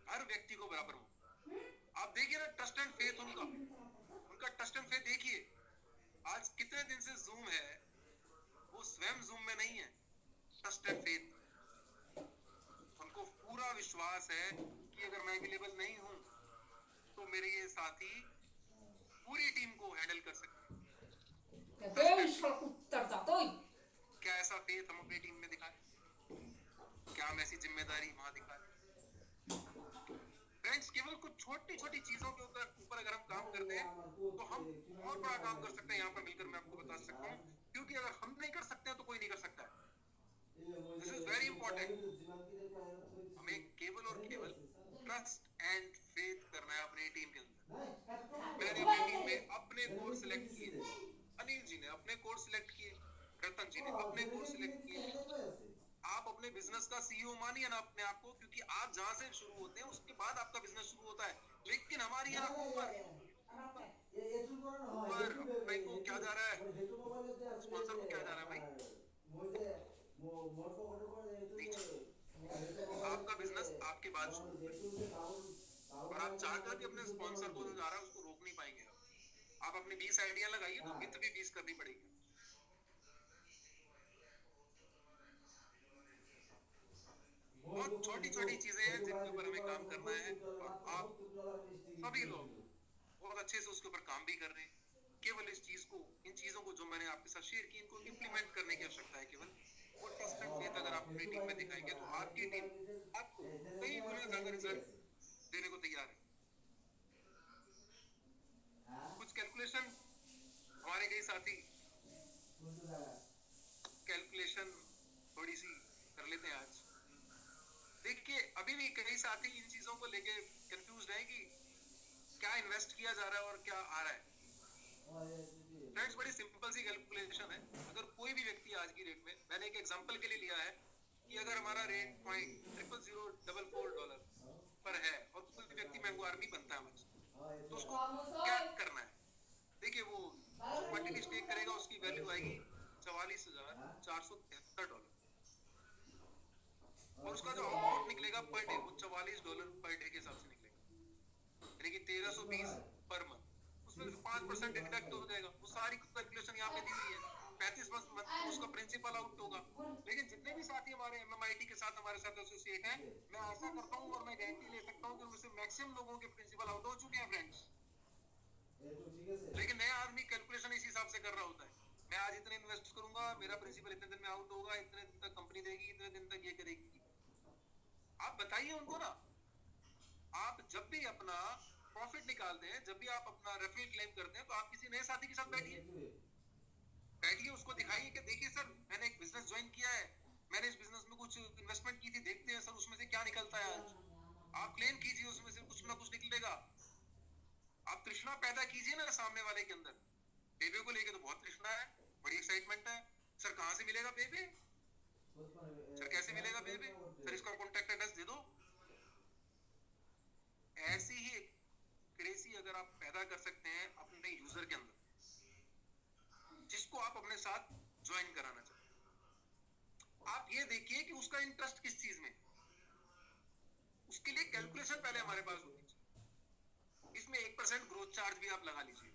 हर व्यक्ति को बराबर मौका। आप देखिए ना ट्रस्ट एंड फेथ उनका ट्रस्ट एंड फेथ देखिए। आज कितने दिन से जूम है, वो स्वयं जूम में नहीं है, ट्रस्ट एंड फेथ। उनको पूरा विश्वास है कि अगर मैं अवेलेबल नहीं हूं तो मेरे ये साथी पूरी टीम को हैंडल कर सकते हैं। क्या ऐसा फेथ हम अपनी टीम में दिखाएं? क्या हम ऐसी जिम्मेदारी वहां दिखाएं? फ्रेंड्स, केवल कुछ छोटी छोटी चीजों के ऊपर अगर हम काम करते हैं तो हम बहुत बड़ा काम कर सकते हैं। यहाँ पर मिलकर मैं आपको बता सकता हूँ, क्योंकि अगर हम नहीं कर सकते हैं तो कोई नहीं कर सकता है। This is very important. हमें केवल और केवल ट्रस्ट एंड फेथ करना है अपनी टीम के अंदर। मैंने अपनी टीम में अपने कोर सिलेक्ट किए, अनिल जी ने अपने कोर सिलेक्ट किए, रतन जी ने अपने कोर सिलेक्ट किए। आप अपने बिजनेस का सीईओ मानिए ना अपने आप को, क्योंकि आप जहां से शुरू होते हैं उसके बाद आपका बिजनेस शुरू होता है। लेकिन हमारी यहाँ ऊपर ऊपर भाई को क्या जा रहा है, स्पॉन्सर को क्या जा रहा है भाई, नीचे। आपका बिजनेस आपके बाद शुरू होता है और आप चाहकर भी अपने स्पॉन्सर को जो जा रहा है उसको रोक नहीं पाएंगे। आप अपनी 20 आइडिया लगाइए तो वित्त भी 20 करनी पड़ेगी। बहुत छोटी छोटी चीजें हैं जिनके ऊपर हमें काम करना है, और आप सभी लोग बहुत अच्छे से उसके ऊपर काम भी कर रहे हैं। केवल इन चीजों को जो मैंने आपके साथ शेयर की, इनको इंप्लीमेंट करने की आवश्यकता है केवल। और ट्रस्ट एंड फेथ अगर आप अपनी टीम में दिखाएंगे तो आपकी टीम आपको कई गुना ज्यादा रिजल्ट देने को तैयार है। कुछ कैलकुलेशन हमारे कई साथी कैलकुलेशन थोड़ी सी कर लेते हैं आज। देखिए, अभी भी कई साथी इन चीजों को लेके कंफ्यूज है कि क्या इन्वेस्ट किया जा रहा है और क्या आ रहा है। फ्रेंड्स, बड़ी सिंपल सी कैलकुलेशन है। अगर कोई भी व्यक्ति आज की रेट में, मैंने एक एग्जांपल के लिए लिया है कि अगर हमारा रेट $0.0044 पर है और कोई भी व्यक्ति मैंगो आर्मी बनता है हमारे, तो उसको क्या करना है? देखिए, वो जो क्वांटिटी स्टेक करेगा उसकी वैल्यू आएगी $44,473 और उसका जो आउटपुट निकलेगा पर डे वो $44 पर डे के हिसाब से निकलेगा, यानी कि 1320 पर मंथ। उसमें से 5% डिडक्ट हो जाएगा। वो सारी कैलकुलेशन यहाँ पे दी हुई है। 35 मंथ तो उसका प्रिंसिपल आउट होगा। लेकिन जितने भी साथी हमारे MMIT के साथ हमारे साथ एसोसिएट हैं, मैं आशा करता हूँ और मैं गारंटी ले सकता हूँ कि उनमें से मैक्सिमम लोगों के प्रिंसिपल आउट हो चुके हैं फ्रेंड्स। लेकिन नया आदमी कैलकुलेशन इस हिसाब से कर रहा होता है, मैं आज इतने इन्वेस्ट करूंगा, मेरा प्रिंसिपल इतने दिन में आउट होगा, इतने दिन तक कंपनी देगी, इतने दिन तक ये करेगी। आप बताइए उनको ना, आप जब भी अपना प्रॉफिट निकालते हैं, जब भी आप अपना रेफरल क्लेम करते हैं, तो आप किसी नए साथी के साथ बैठिए, उसको दिखाइए कि देखिए सर, मैंने एक बिजनेस ज्वाइन किया है, मैंने इस बिजनेस में कुछ इन्वेस्टमेंट की थी, देखते हैं सर उसमें से क्या निकलता है आज। आप क्लेम कीजिए, उसमें से कुछ ना कुछ निकलेगा। आप तृष्णा पैदा कीजिए ना सामने वाले के अंदर। बेबे को लेके तो बहुत तृष्णा है, बड़ी एक्साइटमेंट है। सर कहाँ से मिलेगा बेबे, सर कैसे मिलेगा बेबे, सर इसका कॉन्टैक्ट एड्रेस दे दो। ऐसी ही क्रेजी अगर आप पैदा कर सकते हैं अपने यूजर के अंदर, जिसको आप अपने साथ ज्वाइन कराना चाहते हैं, आप ये देखिए कि उसका इंटरेस्ट किस चीज में, उसके लिए कैलकुलेशन पहले हमारे पास होनी चाहिए। इसमें 1% ग्रोथ चार्ज भी आप लगा लीजिए।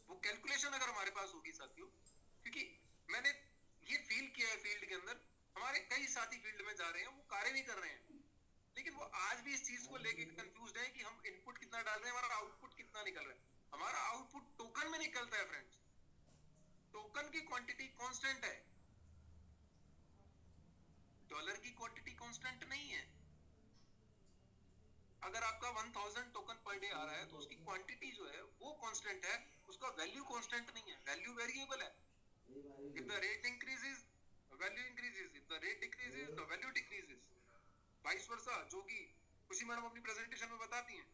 वो कैलकुलेशन अगर हमारे पास होगी साथियों, क्योंकि मैंने ये फील किया है फील्ड के अंदर, हमारे कई साथी फील्ड में जा रहे हैं, वो कार्य भी कर रहे हैं, लेकिन वो आज भी इस चीज को लेके कंफ्यूज्ड है कि हम इनपुट कितना डाल रहे हैं, हमारा आउटपुट कितना निकल रहा है। हमारा आउटपुट टोकन में निकलता है फ्रेंड्स, टोकन की क्वांटिटी कांस्टेंट है, डॉलर की क्वांटिटी कांस्टेंट नहीं है। अगर आपका 1000 टोकन पर डे आ रहा है तो उसकी क्वांटिटी जो है वो कांस्टेंट है, उसका वैल्यू कांस्टेंट नहीं है, वैल्यू वेरिएबल है। If the rate increases the value increases, if the rate decreases the value decreases, vice versa, जो कि खुशी मैडम अपनी प्रेजेंटेशन में बताती हैं।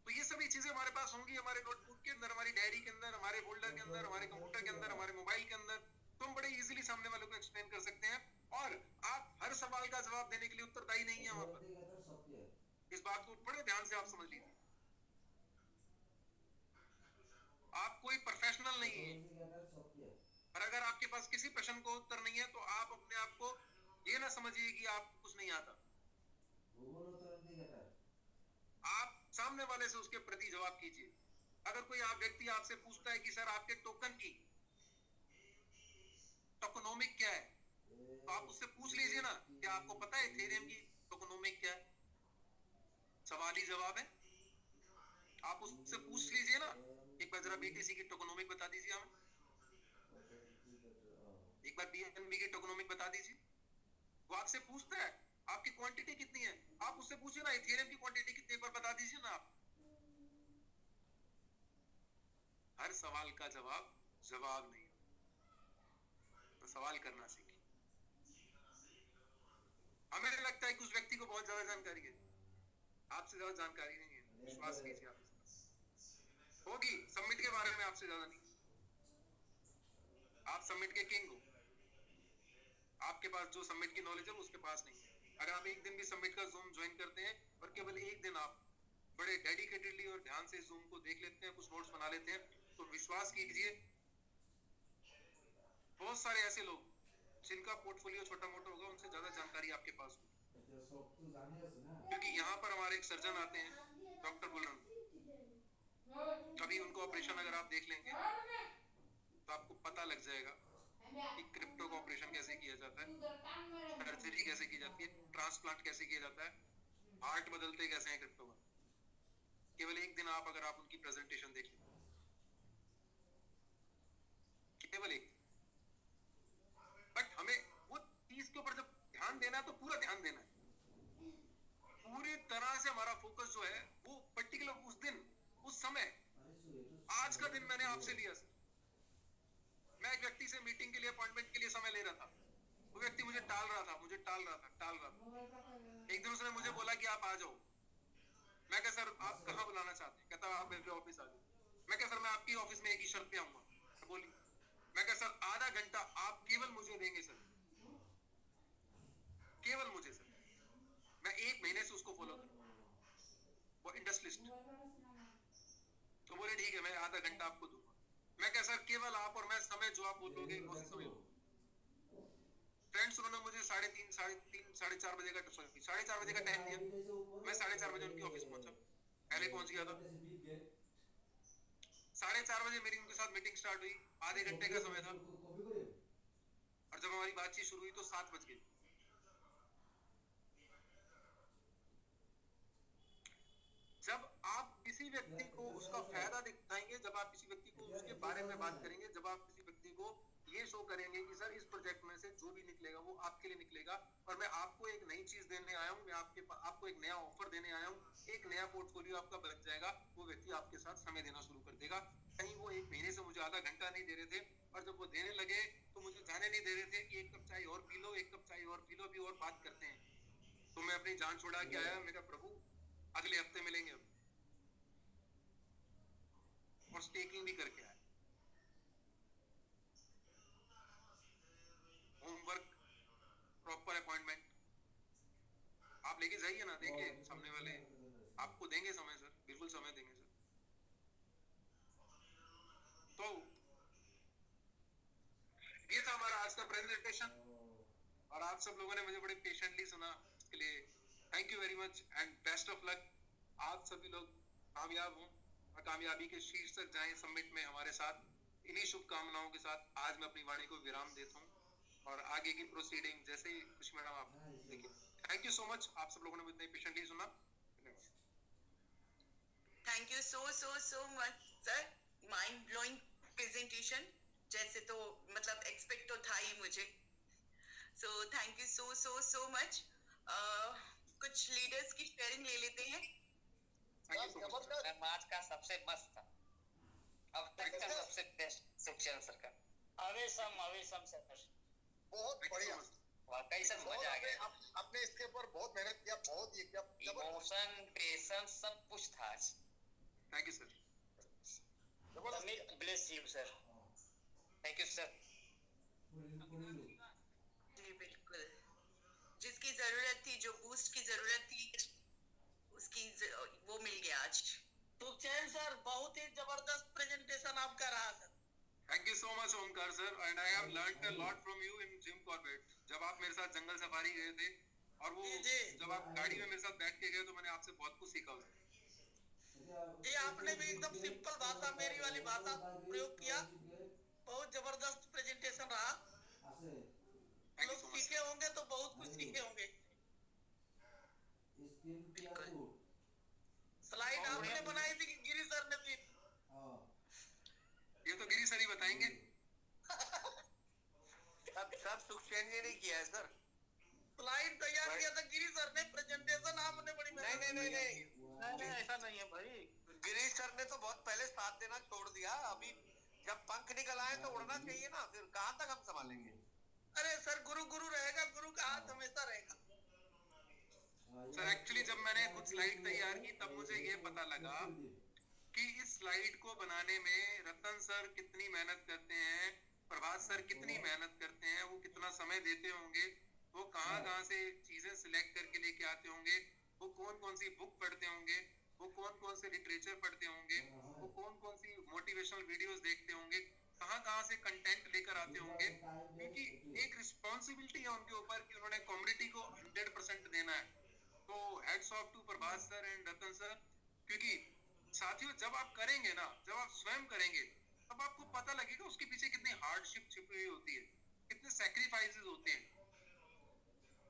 तो ये सभी चीजें हमारे पास होंगी, हमारे नोटबुक के अंदर, हमारी डायरी के अंदर, हमारे फोल्डर के अंदर, हमारे कंप्यूटर के अंदर, हमारे मोबाइल के अंदर, तो हम बड़े इजीली सामने वालों को एक्सप्लेन कर सकते हैं। और आप हर सवाल का जवाब देने के लिए उत्तरदायी नहीं है वहां बात को बड़े ध्यान से आप समझ लीजिए। आप कोई प्रोफेशनल नहीं है, और अगर आपके पास किसी प्रश्न को उत्तर नहीं है तो आप अपने आप को ये ना समझिए कि आपको कुछ नहीं आता। आप सामने वाले से उसके प्रति जवाब कीजिए। अगर कोई व्यक्ति आपसे पूछता है कि सर आपके टोकन की टोकोनोमिक क्या है, तो आप उससे पूछ लीजिए ना कि आपको पता है इथेरियम की टोकोनोमिक क्या है। सवाल ही जवाब है। आप उससे पूछ लीजिए ना, एक बार जरा बीटीसी की टोकोनोमिक बता दीजिए हमें, एक बार बीएनबी की टोकोनोमिक बता दीजिए। वो आपसे पूछता है आपकी क्वांटिटी कितनी है, आप उससे पूछिए ना इथेरियम की क्वांटिटी कितनी, एक बार बता दीजिए ना आप। हर सवाल का जवाब नहीं, तो सवाल करना सीखिए। हमें लगता है कि उस व्यक्ति को बहुत ज्यादा जानकारी है, आपसे ज्यादा जानकारी नहीं है। विश्वास कीजिए, आप होगी सबमिट के बारे में आपसे ज्यादा नहीं। आप सबमिट के किंग हो, आपके पास जो सबमिट की नॉलेज है वो उसके पास नहीं है। अगर आप एक दिन भी सबमिट का जूम ज्वाइन करते हैं और केवल एक दिन आप बड़े डेडिकेटेडली और ध्यान से जूम को देख लेते हैं, कुछ नोट्स बना लेते हैं, तो विश्वास कीजिए बहुत सारे ऐसे लोग जिनका पोर्टफोलियो छोटा मोटा होगा उनसे ज्यादा जानकारी आपके पास होगी। क्योंकि यहाँ पर हमारे एक सर्जन आते हैं, डॉक्टर बुलरन, कभी उनको ऑपरेशन अगर आप देख लेंगे तो आपको पता लग जाएगा कि क्रिप्टो का ऑपरेशन कैसे किया जाता है, सर्जरी कैसे की जाती है, ट्रांसप्लांट कैसे किया जाता है, हार्ट बदलते कैसे हैं क्रिप्टो में। केवल एक दिन आप अगर आप उनकी प्रेजेंटेशन देख लें, केवल एक, बट हमें वो चीज के ऊपर जब ध्यान देना है तो पूरा ध्यान देना है, पूरी तरह से हमारा फोकस जो है वो पर्टिकुलर उस दिन उस समय। आज का दिन मैंने आपसे लिया सर, मैं एक व्यक्ति से मीटिंग के लिए अपॉइंटमेंट के लिए समय ले रहा था, वो व्यक्ति मुझे टाल रहा था। एक दिन उसने मुझे बोला कि आप आ जाओ। मैं कहा सर आप कहाँ बुलाना चाहते हैं, कहता आप मेरे ऑफिस आ जाओ। मैं कहा सर मैं आपकी ऑफिस में एक ही शर्त पे आऊंगा। बोली, मैं कहा सर आधा घंटा आप केवल मुझे देंगे सर, केवल मुझे सर, मैं 1 महीने से उसको फॉलो करूंगा, वो इंडस्ट्रियलिस्ट। तो बोले ठीक है मैं आधा घंटा आपको दूंगा। मैं कहा सर केवल आप और मैं, समय जो आप बोलोगे उसी समय। फ्रेंड्स उन्होंने मुझे 3:30 4:30 बजे का 4:30 बजे का टाइम दिया। मैं 4:30 बजे उनकी ऑफिस पहुंचा, पहले पहुंच गया था। 4:30 बजे मेरी उनके साथ मीटिंग स्टार्ट हुई, आधे घंटे का समय था, और जब हमारी बातचीत शुरू हुई तो 7 बज गए। जब आप किसी व्यक्ति को उसका फायदा दिखाएंगे, जब आप किसी व्यक्ति को उसके बारे में बात करेंगे, जब आप किसी व्यक्ति को ये शो करेंगे कि सर इस प्रोजेक्ट में से जो भी निकलेगा वो आपके लिए निकलेगा, और मैं आपको एक नई चीज देने आया हूँ, मैं आपको एक नया ऑफर देने आया हूँ, एक नया पोर्टफोलियो आपका बन जाएगा, वो व्यक्ति आपके साथ समय देना शुरू कर देगा। कहीं वो 1 महीने से मुझे आधा घंटा नहीं दे रहे थे, और जब वो देने लगे तो मुझे जाने नहीं दे रहे थे कि 1 कप चाय और पी लो, 1 कप चाय और पी लो, अभी और बात करते हैं। तो मैं अपनी जान छुड़ा के आया, मैं कहा प्रभु अगले हफ्ते मिलेंगे हम, और स्टेकिंग भी करके आया। होमवर्क, प्रॉपर अपॉइंटमेंट आप लेके जाइए ना, देखिए सामने वाले आपको देंगे समय सर, बिल्कुल समय देंगे सर। तो ये था हमारा आज का प्रेजेंटेशन, और आप सब लोगों ने मुझे बड़े पेशेंटली सुना, इसके लिए thank you very much and best of luck. आप सभी लोग कामयाब हों और कामयाबी के शीर्ष तक जाएं समिट में हमारे साथ। इन्हीं शुभकामनाओं के साथ आज मैं अपनी वाणी को विराम देता हूँ, और आगे की प्रोसीडिंग जैसे ही खुशी मैडम आप देखिए। थैंक यू सो मच, आप सब लोगों ने मुझे पेशेंटली सुना।
Thank you so much sir, mind blowing presentation, जैसे तो मतलब एक्सपेक्ट तो था ही मुझे। So thank you so much. कुछ लीडर्स की शेयरिंग ले लेते हैं।
आज का सबसे मस्त था, अब तक का सबसे बेस्ट सेक्शन सर का। अवेशम सर
बहुत बढ़िया,
वाकई सर मजा आ गया।
आपने इसके ऊपर बहुत मेहनत किया, बहुत ये किया,
इमोशन पेशेंस सब कुछ था आज।
Thank you sir,
bless you sir, thank you sir.
जी बिल्कुल, जिसकी जरूरत थी, जो बूस्ट की जरूरत थी उसकी
Omkar sir, and I have learned a lot from you in Jim Corbett. जब आप मेरे साथ जंगल सफारी गए थे और वो जब आप गाड़ी में मेरे साथ बैठ के गए तो मैंने आपसे बहुत कुछ सीखा उसमें।
जी आपने भी एकदम सिंपल भाषा, मेरी वाली भाषा प्रयोग किया। बहुत जबरदस्त प्रेजेंटेशन रहा।
थैंक यू
लोग
सो मच।
सीखे होंगे तो बहुत कुछ सीखे होंगे। स्लाइड आपने बनाई थी कि गिरी सर ने दी?
ये तो गिरी सर ही बताएंगे।
सब सुखचैन जी ने किया है सर।
स्लाइड तैयार किया था गिरी सर ने, प्रेजेंटेशन आपने बड़ी
नहीं नहीं नहीं नहीं
नहीं ऐसा नहीं है भाई।
गिरीश सर ने तो बहुत पहले साथ देना छोड़ दिया। अभी जब पंख निकल आए तो उड़ना चाहिए ना, फिर कहाँ तक हम संभालेंगे।
अरे सर गुरु गुरु रहेगा, गुरु का हाथ हमेशा रहेगा।
सर एक्चुअली जब मैंने खुद स्लाइड तैयार की तब मुझे ये पता लगा कि इस स्लाइड को बनाने में रतन सर कितनी मेहनत करते हैं, प्रभात सर कितनी मेहनत करते हैं, वो कितना समय देते होंगे, वो कहाँ से चीजें सिलेक्ट करके लेके आते होंगे, वो कौन कौन सी बुक पढ़ते होंगे, वो कौन कौन से लिटरेचर पढ़ते होंगे, वो कौन कौन सी मोटिवेशनल वीडियोस देखते होंगे, कहाँ से कंटेंट लेकर आते होंगे, क्योंकि एक रिस्पॉन्सिबिलिटी है उनके ऊपर कि उन्होंने कम्युनिटी को 100% देना है। तो heads off to Prabhat sir and Ratan sir, क्योंकि साथियों जब आप करेंगे ना, जब आप स्वयं करेंगे तब आपको पता लगेगा उसके पीछे कितनी हार्डशिप छिपी हुई होती है, कितने सैक्रिफाइसेस होते हैं।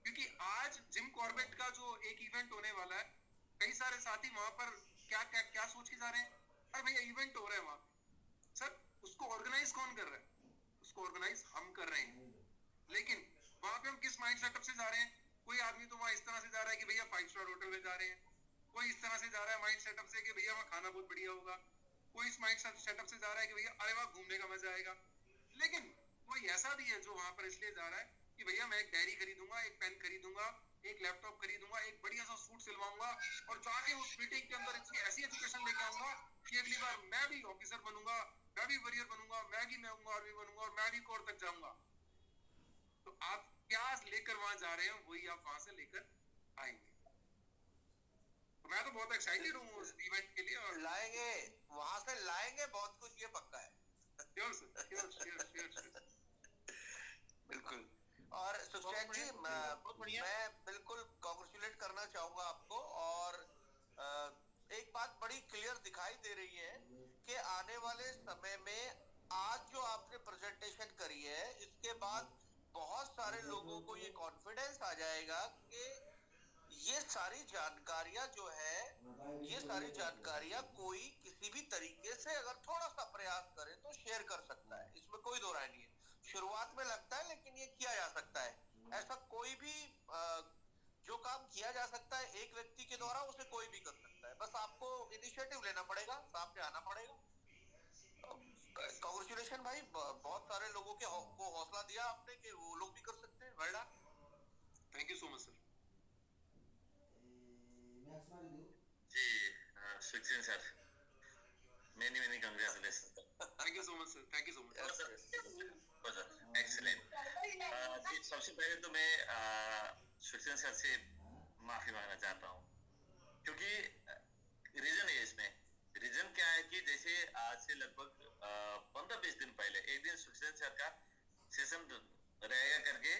क्योंकि आज जिम कॉर्बेट का जो एक इवेंट होने वाला है, कई सारे साथी वहां पर क्या सोच के जा रहे हैं, अरे भैया इवेंट हो रहा है वहां सर, उसको ऑर्गेनाइज कौन कर रहा है? उसको ऑर्गेनाइज हम कर रहे हैं। लेकिन वहां पे हम किस माइंड सेटअप से जा रहे हैं? कोई आदमी तो वहां इस तरह से जा रहा है कि भैया 5 स्टार होटल में जा रहे हैं, कोई इस तरह से जा रहा है माइंड सेटअप से कि भैया वहां खाना बहुत बढ़िया होगा, कोई इस माइंड सेटअप से जा रहा है कि भैया अरे वहां घूमने का मजा आएगा। लेकिन कोई ऐसा भी है जो वहां पर इसलिए जा रहा है कि भैया मैं एक डायरी खरीदूंगा, एक पेन खरीदूंगा, एक लैपटॉप खरीदूंगा, एक बढ़िया सा सूट सिलवाऊंगा और जाके उस मीटिंग के अंदर इतनी ऐसी एजुकेशन लेके आऊंगा कि अगली बार मैं भी ऑफिसर बनूंगा, मैं भी वॉरियर बनूंगा, मैं भी आर्मी बनूंगा और मैं भी कोर तक जाऊंगा। तो आप क्या लेकर वहां जा रहे हैं वही आप वहां से लेकर आएंगे। तो मैं तो बहुत एक्साइटेड हूँ उस इवेंट के लिए और
लाएंगे, वहां से लाएंगे बहुत कुछ, ये पक्का है।
Sure sir, sure.
बिल्कुल। और सुखचैन जी मैं बिल्कुल कांग्रेचुलेट करना चाहूंगा आपको। और एक बात बड़ी क्लियर दिखाई दे रही है कि आने वाले समय में आज जो आपने प्रेजेंटेशन करी है, इसके बाद बहुत सारे लोगों को ये कॉन्फिडेंस आ जाएगा कि ये सारी जानकारियां जो है, ये सारी जानकारियां कोई किसी भी तरीके से अगर थोड़ा सा प्रयास करे तो शेयर कर सकता है, इसमें कोई दो राय नहीं है। शुरुआत में लगता है लेकिन ये किया जा सकता है। ऐसा कोई भी जो काम किया जा सकता है एक व्यक्ति के द्वारा, उसे कोई भी कर सकता है। बस आपको इनिशिएटिव लेना पड़ेगा, सामने आना पड़ेगा। कांग्रेचुलेशन भाई, बहुत सारे लोगों को हौसला दिया आपने कि वो लोग भी कर सकते हैं। Well done.
Thank you so much sir.
जी Sukhchain sir, many congratulations.
Thank you so much sir, thank you so much.
Excellent. सबसे पहले तो मैं सुखचैन सर से माफी मांगना चाहता हूँ, क्योंकि रीजन है इसमें। रीजन क्या है कि जैसे आज से लगभग 15-20 दिन पहले एक दिन सुखचैन सर का सेशन रहेगा करके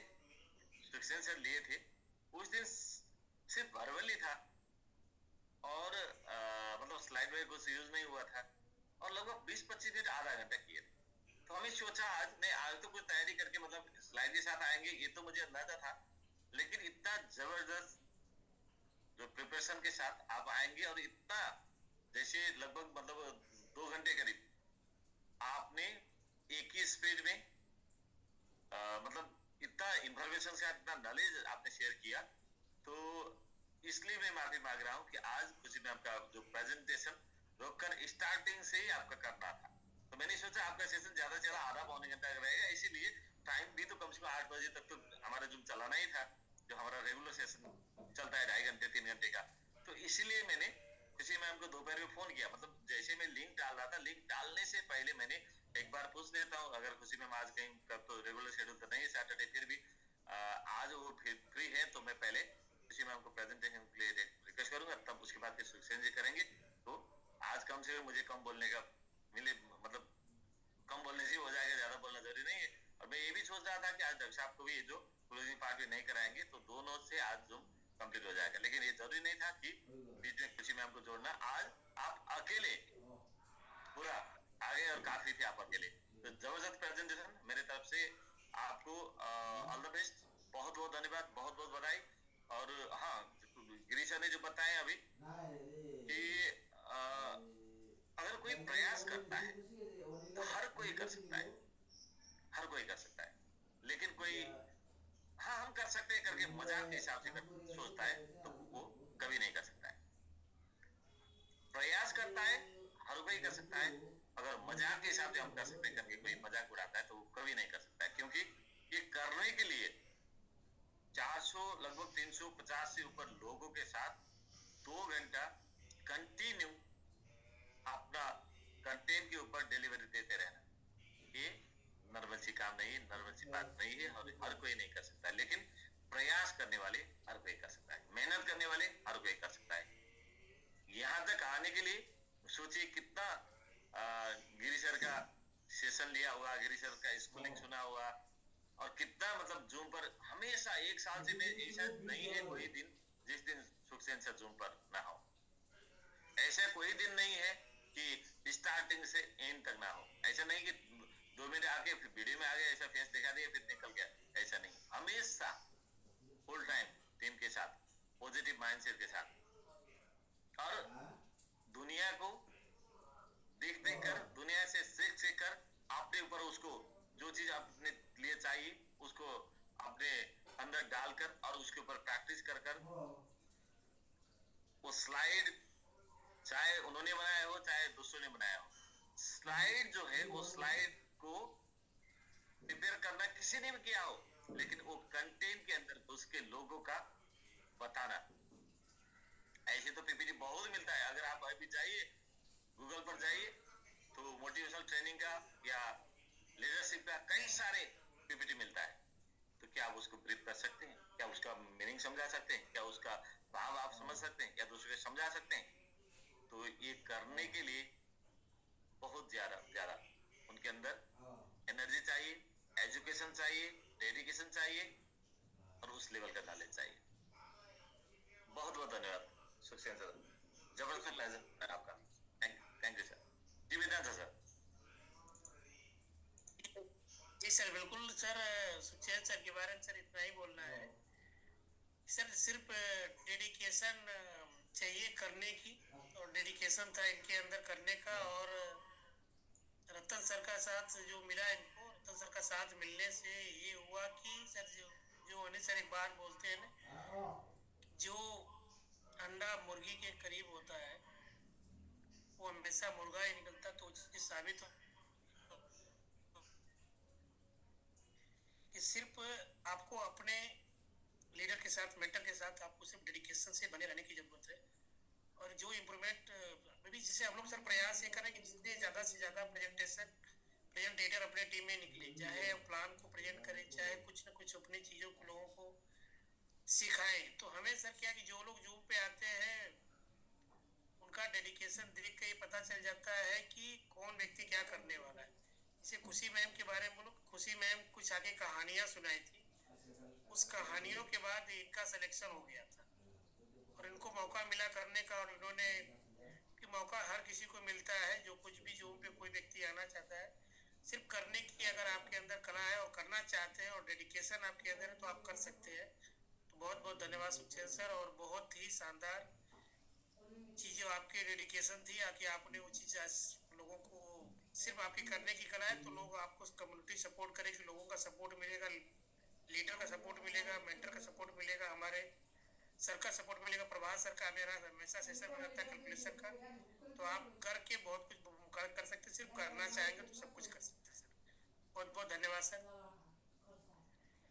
सुखचैन सर लिए थे। उस दिन सिर्फ वर्बली था और मतलब स्लाइड में कुछ यूज नहीं हुआ था और लगभग 20-25 मिनट आधा घंटा किए थे। तो हमें सोचा आज तो कुछ तैयारी करके मतलब स्लाइड के साथ आएंगे, ये तो मुझे अंदाजा था, लेकिन इतना जबरदस्त जो प्रिपरेशन के साथ आप आएंगे और इतना जैसे लगभग मतलब 2 घंटे करीब आपने एक ही स्पीड में मतलब इतना इंफॉर्मेशन से इतना नॉलेज आपने शेयर किया। तो इसलिए मैं माफी मांग रहा हूँ कि आज खुशी में आपका जो प्रेजेंटेशन रोककर स्टार्टिंग से ही आपका करना था। तो मैंने सोचा आपका सेशन ज्यादा से ज्यादा आधा पौने घंटा रहेगा, इसीलिए टाइम भी तो कम से कम 8 बजे तक तो हमारा जूम चलाना ही था, जो हमारा रेगुलर सेशन चलता है 2.5 घंटे 3 घंटे का। तो इसीलिए मैंने खुशी मैम को दोपहर में फोन किया। मतलब जैसे मैं लिंक डाल रहा था, लिंक डालने से पहले मैंने एक बार पूछ लेता हूँ अगर खुशी मैम आज कहीं कब तो रेगुलर शेड्यूल तो नहीं है सैटरडे, फिर भी आज वो फ्री है तो मैं पहले खुशी मैम को प्रेजेंटेशन के लिए रिक्वेस्ट करूंगा, तब उसके बाद फिर सुखचैन जी करेंगे। तो आज कम से कम मुझे कम बोलने का मिले, मतलब कम बोलने से हो जाएगा, ज्यादा बोलना जरूरी सोच रहा था कि आज डॉक्टर साहब को भी जो क्लोजिंग पार्ट भी नहीं कराएंगे तो दोनों से आज जूम कंप्लीट हो जाएगा, लेकिन ये जरूरी नहीं था कि बीच में खुशी मैम को जोड़ना। आज आप अकेले पूरा आगे और काफी थे आप अकेले, तो जबरदस्त प्रेजेंटेशन मेरे तरफ से आपको ऑल द बेस्ट, बहुत बहुत धन्यवाद, बहुत बहुत बधाई। और हाँ, गिरीश सर ने जो बताए अभी कि अगर कोई प्रयास करता है तो हर कोई कर सकता है, हर कोई कर सकता है, लेकिन कोई हाँ हम कर सकते हैं करके मजाक के हिसाब से सोचता है तो वो कभी नहीं कर सकता है। प्रयास करता है हर कोई कर सकता है, अगर मजाक के हिसाब से हम कर सकते हैं करके कोई मजाक उड़ाता है तो वो कभी नहीं कर सकता है, क्योंकि ये करने के लिए 400 लगभग 350 से ऊपर लोगों के साथ 2 घंटा कंटिन्यू अपना कंटेंट के ऊपर डिलीवरी देते रहना, ये नॉर्मल सी काम नहीं है, नॉर्मल सी बात नहीं है, और हर कोई नहीं कर सकता, लेकिन प्रयास करने वाले हर कोई कर सकता है, मेहनत करने वाले हर कोई कर सकता है। यहाँ तक आने के लिए सोचिए कितना गिरी सर का सेशन लिया होगा, गिरी सर का स्कूलिंग सुना होगा, और कितना मतलब जूम पर हमेशा 1 साल से मैं ऐसा नहीं है कोई दिन जिस दिन सुखसेन सर जूम पर ना हो, ऐसा कोई दिन नहीं है कि स्टार्टिंग से एंड तक ना हो। ऐसा नहीं कि 2 मिनट आके फिर वीडियो में आ गया, ऐसा फेस दिखा दिया फिर निकल गया, ऐसा नहीं, हमेशा फुल टाइम टीम के साथ, पॉजिटिव माइंडसेट के साथ, और दुनिया को देख देख कर, दुनिया से सीख सीख कर अपने ऊपर उसको जो चीज अपने लिए चाहिए उसको अपने अंदर डालकर और उसके ऊपर प्रैक्टिस कर कर वो स्लाइड, चाहे उन्होंने बनाया हो चाहे दूसरों ने बनाया हो, स्लाइड जो है वो स्लाइड को प्रिपेयर करना किसी ने भी किया हो, लेकिन वो कंटेंट के अंदर उसके लोगों का बताना, ऐसे तो पीपीटी बहुत मिलता है। अगर आप अभी जाइए गूगल पर जाइए तो मोटिवेशनल ट्रेनिंग का या लीडरशिप का कई सारे पीपीटी मिलता है, तो क्या आप उसको ब्रीफ कर सकते हैं, क्या उसका मीनिंग समझा सकते हैं, क्या उसका भाव आप समझ सकते हैं, क्या दूसरे को समझा सकते हैं? तो ये करने के लिए बहुत ज्यादा उनके अंदर एनर्जी चाहिए, एजुकेशन चाहिए, डेडिकेशन चाहिए, और उस लेवल का नॉलेज चाहिए। बहुत बहुत धन्यवाद सुखसेन सर, जबरदस्त लेसन आपका, थैंक यू सर। जी वेदांत सर।
जी सर, बिल्कुल सर, सुखचैन सर के बारे में सर इतना ही बोलना है सर, सिर्फ डेडिकेशन चाहिए करने की, और डेडिकेशन था इनके अंदर करने का, और रतन सर का साथ जो मिला इनको, रतन सर का साथ मिलने से ये हुआ कि सर जो अनिल सर एक बात बोलते हैं ना, जो अंडा मुर्गी के करीब होता है वो हमेशा मुर्गा ही निकलता, तो चीज साबित हो कि सिर्फ आपको अपने लीडर के साथ, मेंटर के साथ आपको सिर्फ डेडिकेशन से बने रहने की जरूरत है, और जो इम्प्रूवमेंट भी जैसे हम लोग सर प्रयास ये करें कि जितने ज़्यादा से ज़्यादा प्रेजेंटेटर अपने टीम में निकले, चाहे प्लान को प्रेजेंट करें, चाहे कुछ न कुछ अपनी चीज़ों को लोगों को सिखाएं। तो हमें सर क्या कि जो लोग जूम पे आते हैं उनका डेडिकेशन देख के ये पता चल जाता है कि कौन व्यक्ति क्या करने वाला है। जैसे खुशी मैम के बारे में बोलो, खुशी मैम कुछ आगे कहानियाँ सुनाई थी, उस कहानियों के बाद इनका सिलेक्शन हो गया था, और इनको मौका मिला करने का, और इन्होंने कि मौका हर किसी को मिलता है, जो कुछ भी जूम पे कोई व्यक्ति आना चाहता है, सिर्फ करने की अगर आपके अंदर कला है और करना चाहते हैं और डेडिकेशन आपके अंदर है तो आप कर सकते हैं। तो बहुत बहुत धन्यवाद सुखचैन सर, और बहुत ही शानदार चीज़ें आपके डेडिकेशन थी, आके आपने वो चीज़ लोगों को, सिर्फ आपके करने की कला है तो लोग आपको कम्युनिटी सपोर्ट करेगी, लोगों का सपोर्ट मिलेगा, लीडर का सपोर्ट मिलेगा, मेंटर का सपोर्ट मिलेगा, हमारे सर का सपोर्ट मिलेगा, प्रभात सर का मेरा हमेशा सेशन में रहता है कैलकुलेशन का, तो आप करके बहुत कुछ कर सकते हैं, सिर्फ करना चाहेंगे तो सब कुछ कर सकते हैं सर। बहुत बहुत धन्यवाद सर।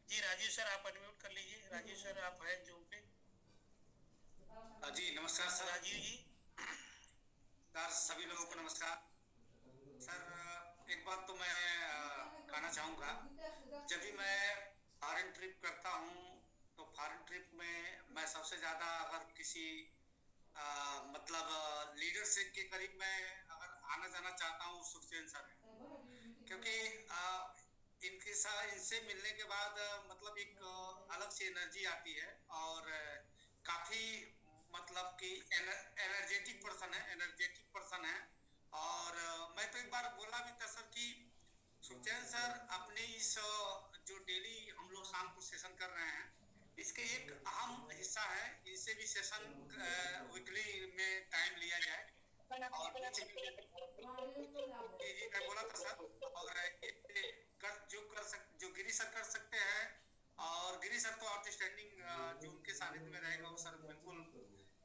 जी राजीव सर आप अनम्यूट कर लीजिए, राजीव सर आप हैं जूम पे।
जी नमस्कार सर।
राजीव जी
सर सभी लोगों को नमस्कार सर। एक बात तो मैं कहना चाहूँगा, जब भी मैं फॉरेन ट्रिप करता हूँ तो फॉरेन ट्रिप में मैं सबसे ज़्यादा अगर किसी मतलब लीडरशिप के करीब मैं अगर आना जाना चाहता हूँ सुखचैन सर है, क्योंकि इनके साथ इनसे मिलने के बाद मतलब एक अलग सी एनर्जी आती है और काफी मतलब कि एनर्जेटिक पर्सन है। और मैं तो एक बार बोला भी था सर कि सुखचैन सर अपने इस जो डेली हम लोग शाम को सेशन कर रहे हैं इसके एक अहम हिस्सा है, इनसे भी सेशन वीकली में टाइम लिया जाए। और जी मैं बोला था सर, और जो गिरी सर कर सकते हैं, और गिरी सर तो आउटस्टैंडिंग जो उनके सानिध्य में रहेगा वो सर बिल्कुल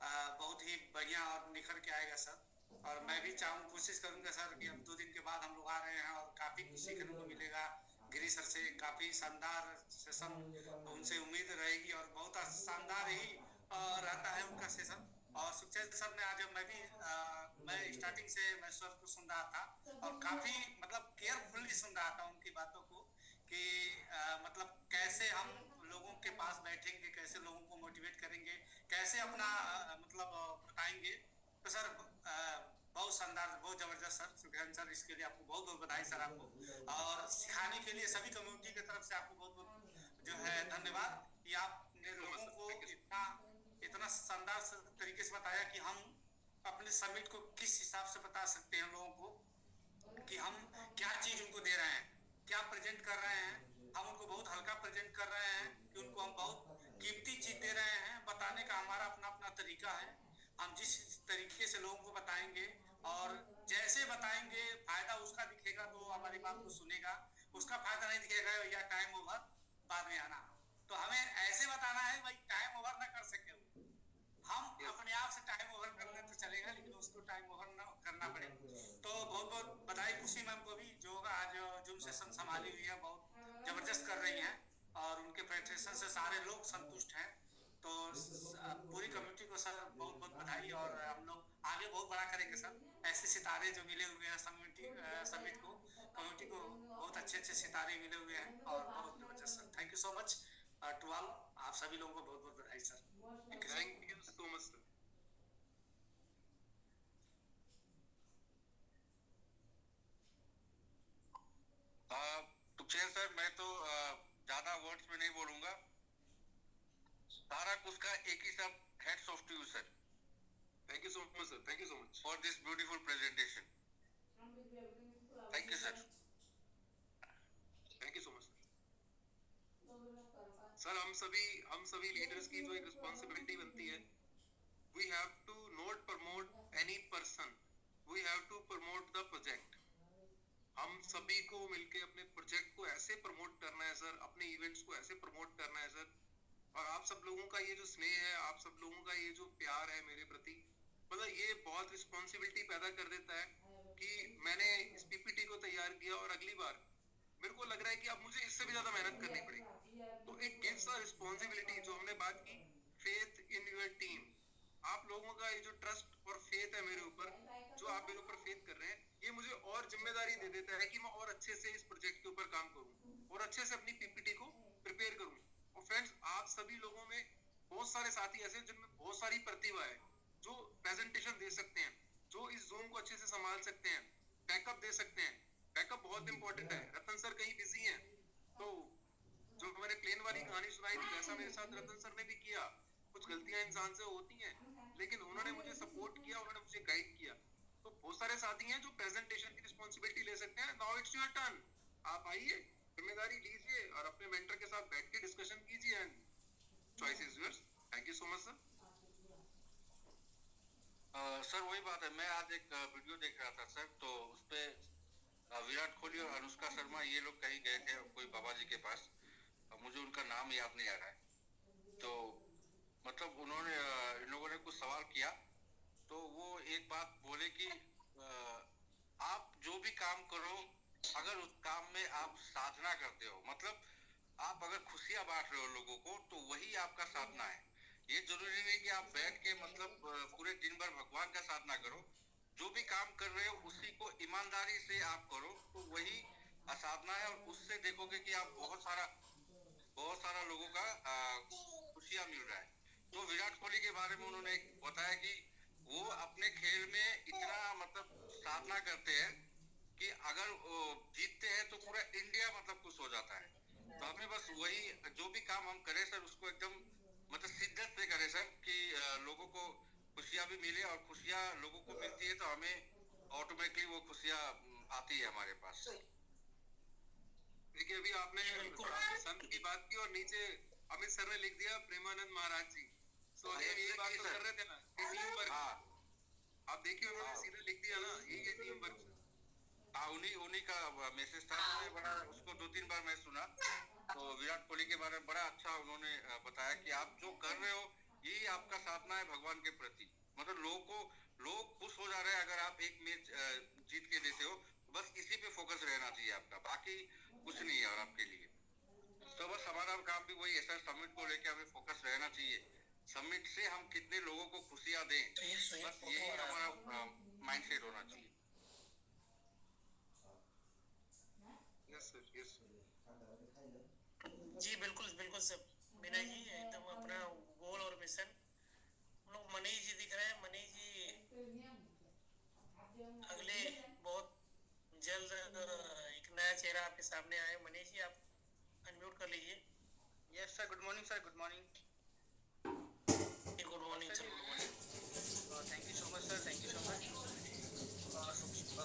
बहुत ही बढ़िया और निखर के आएगा सर। और मैं भी कोशिश करूंगा सर कि अब 2 दिन के बाद हम लोग आ रहे हैं और काफी कुछ सीखने को मिलेगा गिरी सर से, काफी शानदार सेशन उनसे उम्मीद रहेगी और बहुत शानदार ही रहता है उनका सेशन। और सुखचैन सर ने आज मैं स्टार्टिंग से मैं सर को सुन रहा था और काफी मतलब केयरफुली सुन रहा था उनकी बातों को कि मतलब कैसे हम लोगों के पास बैठेंगे, कैसे लोगों को मोटिवेट करेंगे, कैसे अपना मतलब बताएंगे। तो सर बहुत शानदार, बहुत जबरदस्त सर सुखचैन सर, इसके लिए आपको बहुत बहुत बधाई सर आपको। और सिखाने के लिए सभी कम्युनिटी की तरफ से आपको बहुत बहुत जो है धन्यवाद कि आपने लोगों को इतना शानदार तरीके से बताया कि हम अपने समिट को किस हिसाब से बता सकते हैं लोगों को कि हम क्या चीज उनको दे रहे हैं, क्या प्रेजेंट कर रहे हैं। हम उनको बहुत हल्का प्रेजेंट कर रहे हैं कि उनको हम बहुत कीमती चीज दे रहे हैं। बताने का हमारा अपना अपना तरीका है, हम जिस तरीके से लोगों को बताएंगे और जैसे बताएंगे फायदा उसका दिखेगा तो हमारी बात को सुनेगा, उसका फायदा नहीं दिखेगा या टाइम ओवर बाद में आना। तो हमें ऐसे बताना है भाई टाइम ओवर ना कर सके, हम अपने आप से टाइम ओवर कर ले तो चलेगा लेकिन उसको टाइम ओवर ना करना पड़ेगा। तो बहुत बहुत बधाई खुशी मैम को भी जो आज जूम सेशन संभाली हुई है, बहुत जबरदस्त कर रही हैं और उनके प्रेजेंटेशन से सारे लोग संतुष्ट हैं। तो पूरी कम्युनिटी को सर बहुत बहुत बधाई और हम लोग आगे बहुत बड़ा करेंगे सर। ऐसे सितारे जो मिले हुए हैं समिट को कम्युनिटी को बहुत अच्छे अच्छे सितारे मिले हुए हैं और बहुत जबरदस्त सर। Thank you so much to all, आप सभी लोगों को बहुत बहुत बधाई सर।
Thank you so much sir.
Sukhchain sir, मैं तो ज्यादा वर्ड्स में नहीं बोलूंगा, सारा कुछ का एक ही सब, hats off to you sir.
Thank you so much sir, thank you so much
for this beautiful presentation. Thank you sir.
Thank you so much sir. हम सभी लीडर्स की जो एक रिस्पॉन्सिबिलिटी बनती है, we have to not promote any person, we have to promote the project. हम सभी को मिलके अपने प्रोजेक्ट को ऐसे प्रमोट करना है सर, अपने इवेंट्स को ऐसे प्रमोट करना है सर। और आप सब लोगों का ये जो स्नेह है, आप सब लोगों का ये जो प्यार है मेरे प्रति, मतलब ये बहुत रिस्पॉन्सिबिलिटी पैदा कर देता है कि मैंने इस पीपीटी को तैयार किया और अगली बार मेरे को लग रहा है कि अब मुझे इससे भी ज्यादा मेहनत करनी पड़ेगी। तो इट गिव्स अ रिस्पॉन्सिबिलिटी, जो हमने बात की, फेथ इन योर टीम। आप लोगों का ये जो ट्रस्ट और फेथ है मेरे ऊपर, जो आप मेरे ऊपर फेथ कर रहे हैं, ये मुझे और जिम्मेदारी दे देता है कि मैं और अच्छे से इस प्रोजेक्ट के ऊपर काम करूं और अच्छे से अपनी पीपीटी को प्रिपेयर करूं। और फ्रेंड्स, आप सभी लोगों में बहुत सारे साथी ऐसे हैं जिनमें बहुत सारी प्रतिभा है, जो प्रेजेंटेशन दे सकते हैं, जो इस जूम को अच्छे से संभाल सकते हैं, बैकअप दे सकते हैं। बैकअप बहुत इंपॉर्टेंट है। रतन सर कहीं बिजी हैं, तो जो मैंने प्लेन वाली कहानी सुनाई थी वैसा मेरे साथ रतन सर ने भी किया। कुछ गलतियां इंसान से होती हैं, लेकिन उन्होंने मुझे सपोर्ट किया, उन्होंने मुझे गाइड किया। तो बहुत सारे साथी हैं जो प्रेजेंटेशन की रिस्पॉन्सिबिलिटी ले सकते हैं। नाउ इट्स योर टर्न, आप आइए, जिम्मेदारी लीजिए और अपने मेंटर के साथ बैठ के डिस्कशन कीजिए and choice is yours. Thank you so much sir.
Sir वही बात है, मैं आज एक वीडियो देख रहा था सर, तो उसपे विराट कोहली और अनुष्का शर्मा ये लोग कहीं गए थे कोई बाबा जी के पास, मुझे उनका नाम याद नहीं आ रहा है। तो मतलब उन्होंने इन लोगों ने कुछ सवाल किया, तो वो एक बात बोले कि आप जो भी काम करो, अगर उस काम में आप साधना करते हो, मतलब आप अगर खुशियां बांट रहे हो लोगों को, तो वही आपका साधना है। ये जरूरी नहीं कि आप बैठ के मतलब पूरे दिन भर भगवान का साधना करो। जो भी काम कर रहे हो उसी को ईमानदारी से आप करो, तो वही साधना है। और उससे देखोगे कि आप बहुत सारा लोगों का खुशियां मिल रहा है। तो विराट कोहली के बारे में उन्होंने बताया कि वो अपने खेल में इतना मतलब साधना करते हैं
कि अगर जीतते हैं तो पूरा इंडिया मतलब खुश हो जाता है। तो हमें बस वही जो भी काम हम करें सर उसको एकदम मतलब शिद्दत से करें सर कि लोगों को खुशियाँ भी मिले, और खुशियाँ लोगों को मिलती है तो हमें ऑटोमेटिकली वो खुशियाँ आती है हमारे पास। देखिए अभी आपने संत की बात की और नीचे अमित सर ने लिख दिया प्रेमानंद महाराज जी। तो ये बात तो कर रहे थे ना कि टीम वर्क। आप देखिए उन्होंने सीधा लिख दिया ना, ये टीम वर्क। हाँ, उन्हीं का मैसेज था। बड़ा उसको 2-3 बार मैं सुना। तो विराट कोहली के बारे में बड़ा अच्छा उन्होंने बताया कि आप जो कर रहे हो यही आपका साधना है भगवान के प्रति। मतलब लोग खुश हो जा रहे हैं अगर आप एक मैच जीत के देते हो, बस इसी पे फोकस रहना चाहिए आपका, बाकी कुछ नहीं है और आपके लिए। तो बस हमारा काम भी वही है सर, समिट को लेके हमें फोकस रहना चाहिए। समिट से हम कितने लोगों को खुशियां दें, बस यही हमारा माइंडसेट होना चाहिए। Yes sir, yes sir.
जी बिल्कुल बिल्कुल सर, विनय जी एकदम अपना गोल और मिशन। हम लोग मनीष जी दिख रहे हैं, मनीष जी अगले बहुत जल्द एक नया चेहरा आपके सामने आए। मनीष जी आप अनम्यूट कर लीजिए।
Yes sir, good morning sir, good morning.
Good morning sir, good morning.
Thank you so much sir, thank you so much.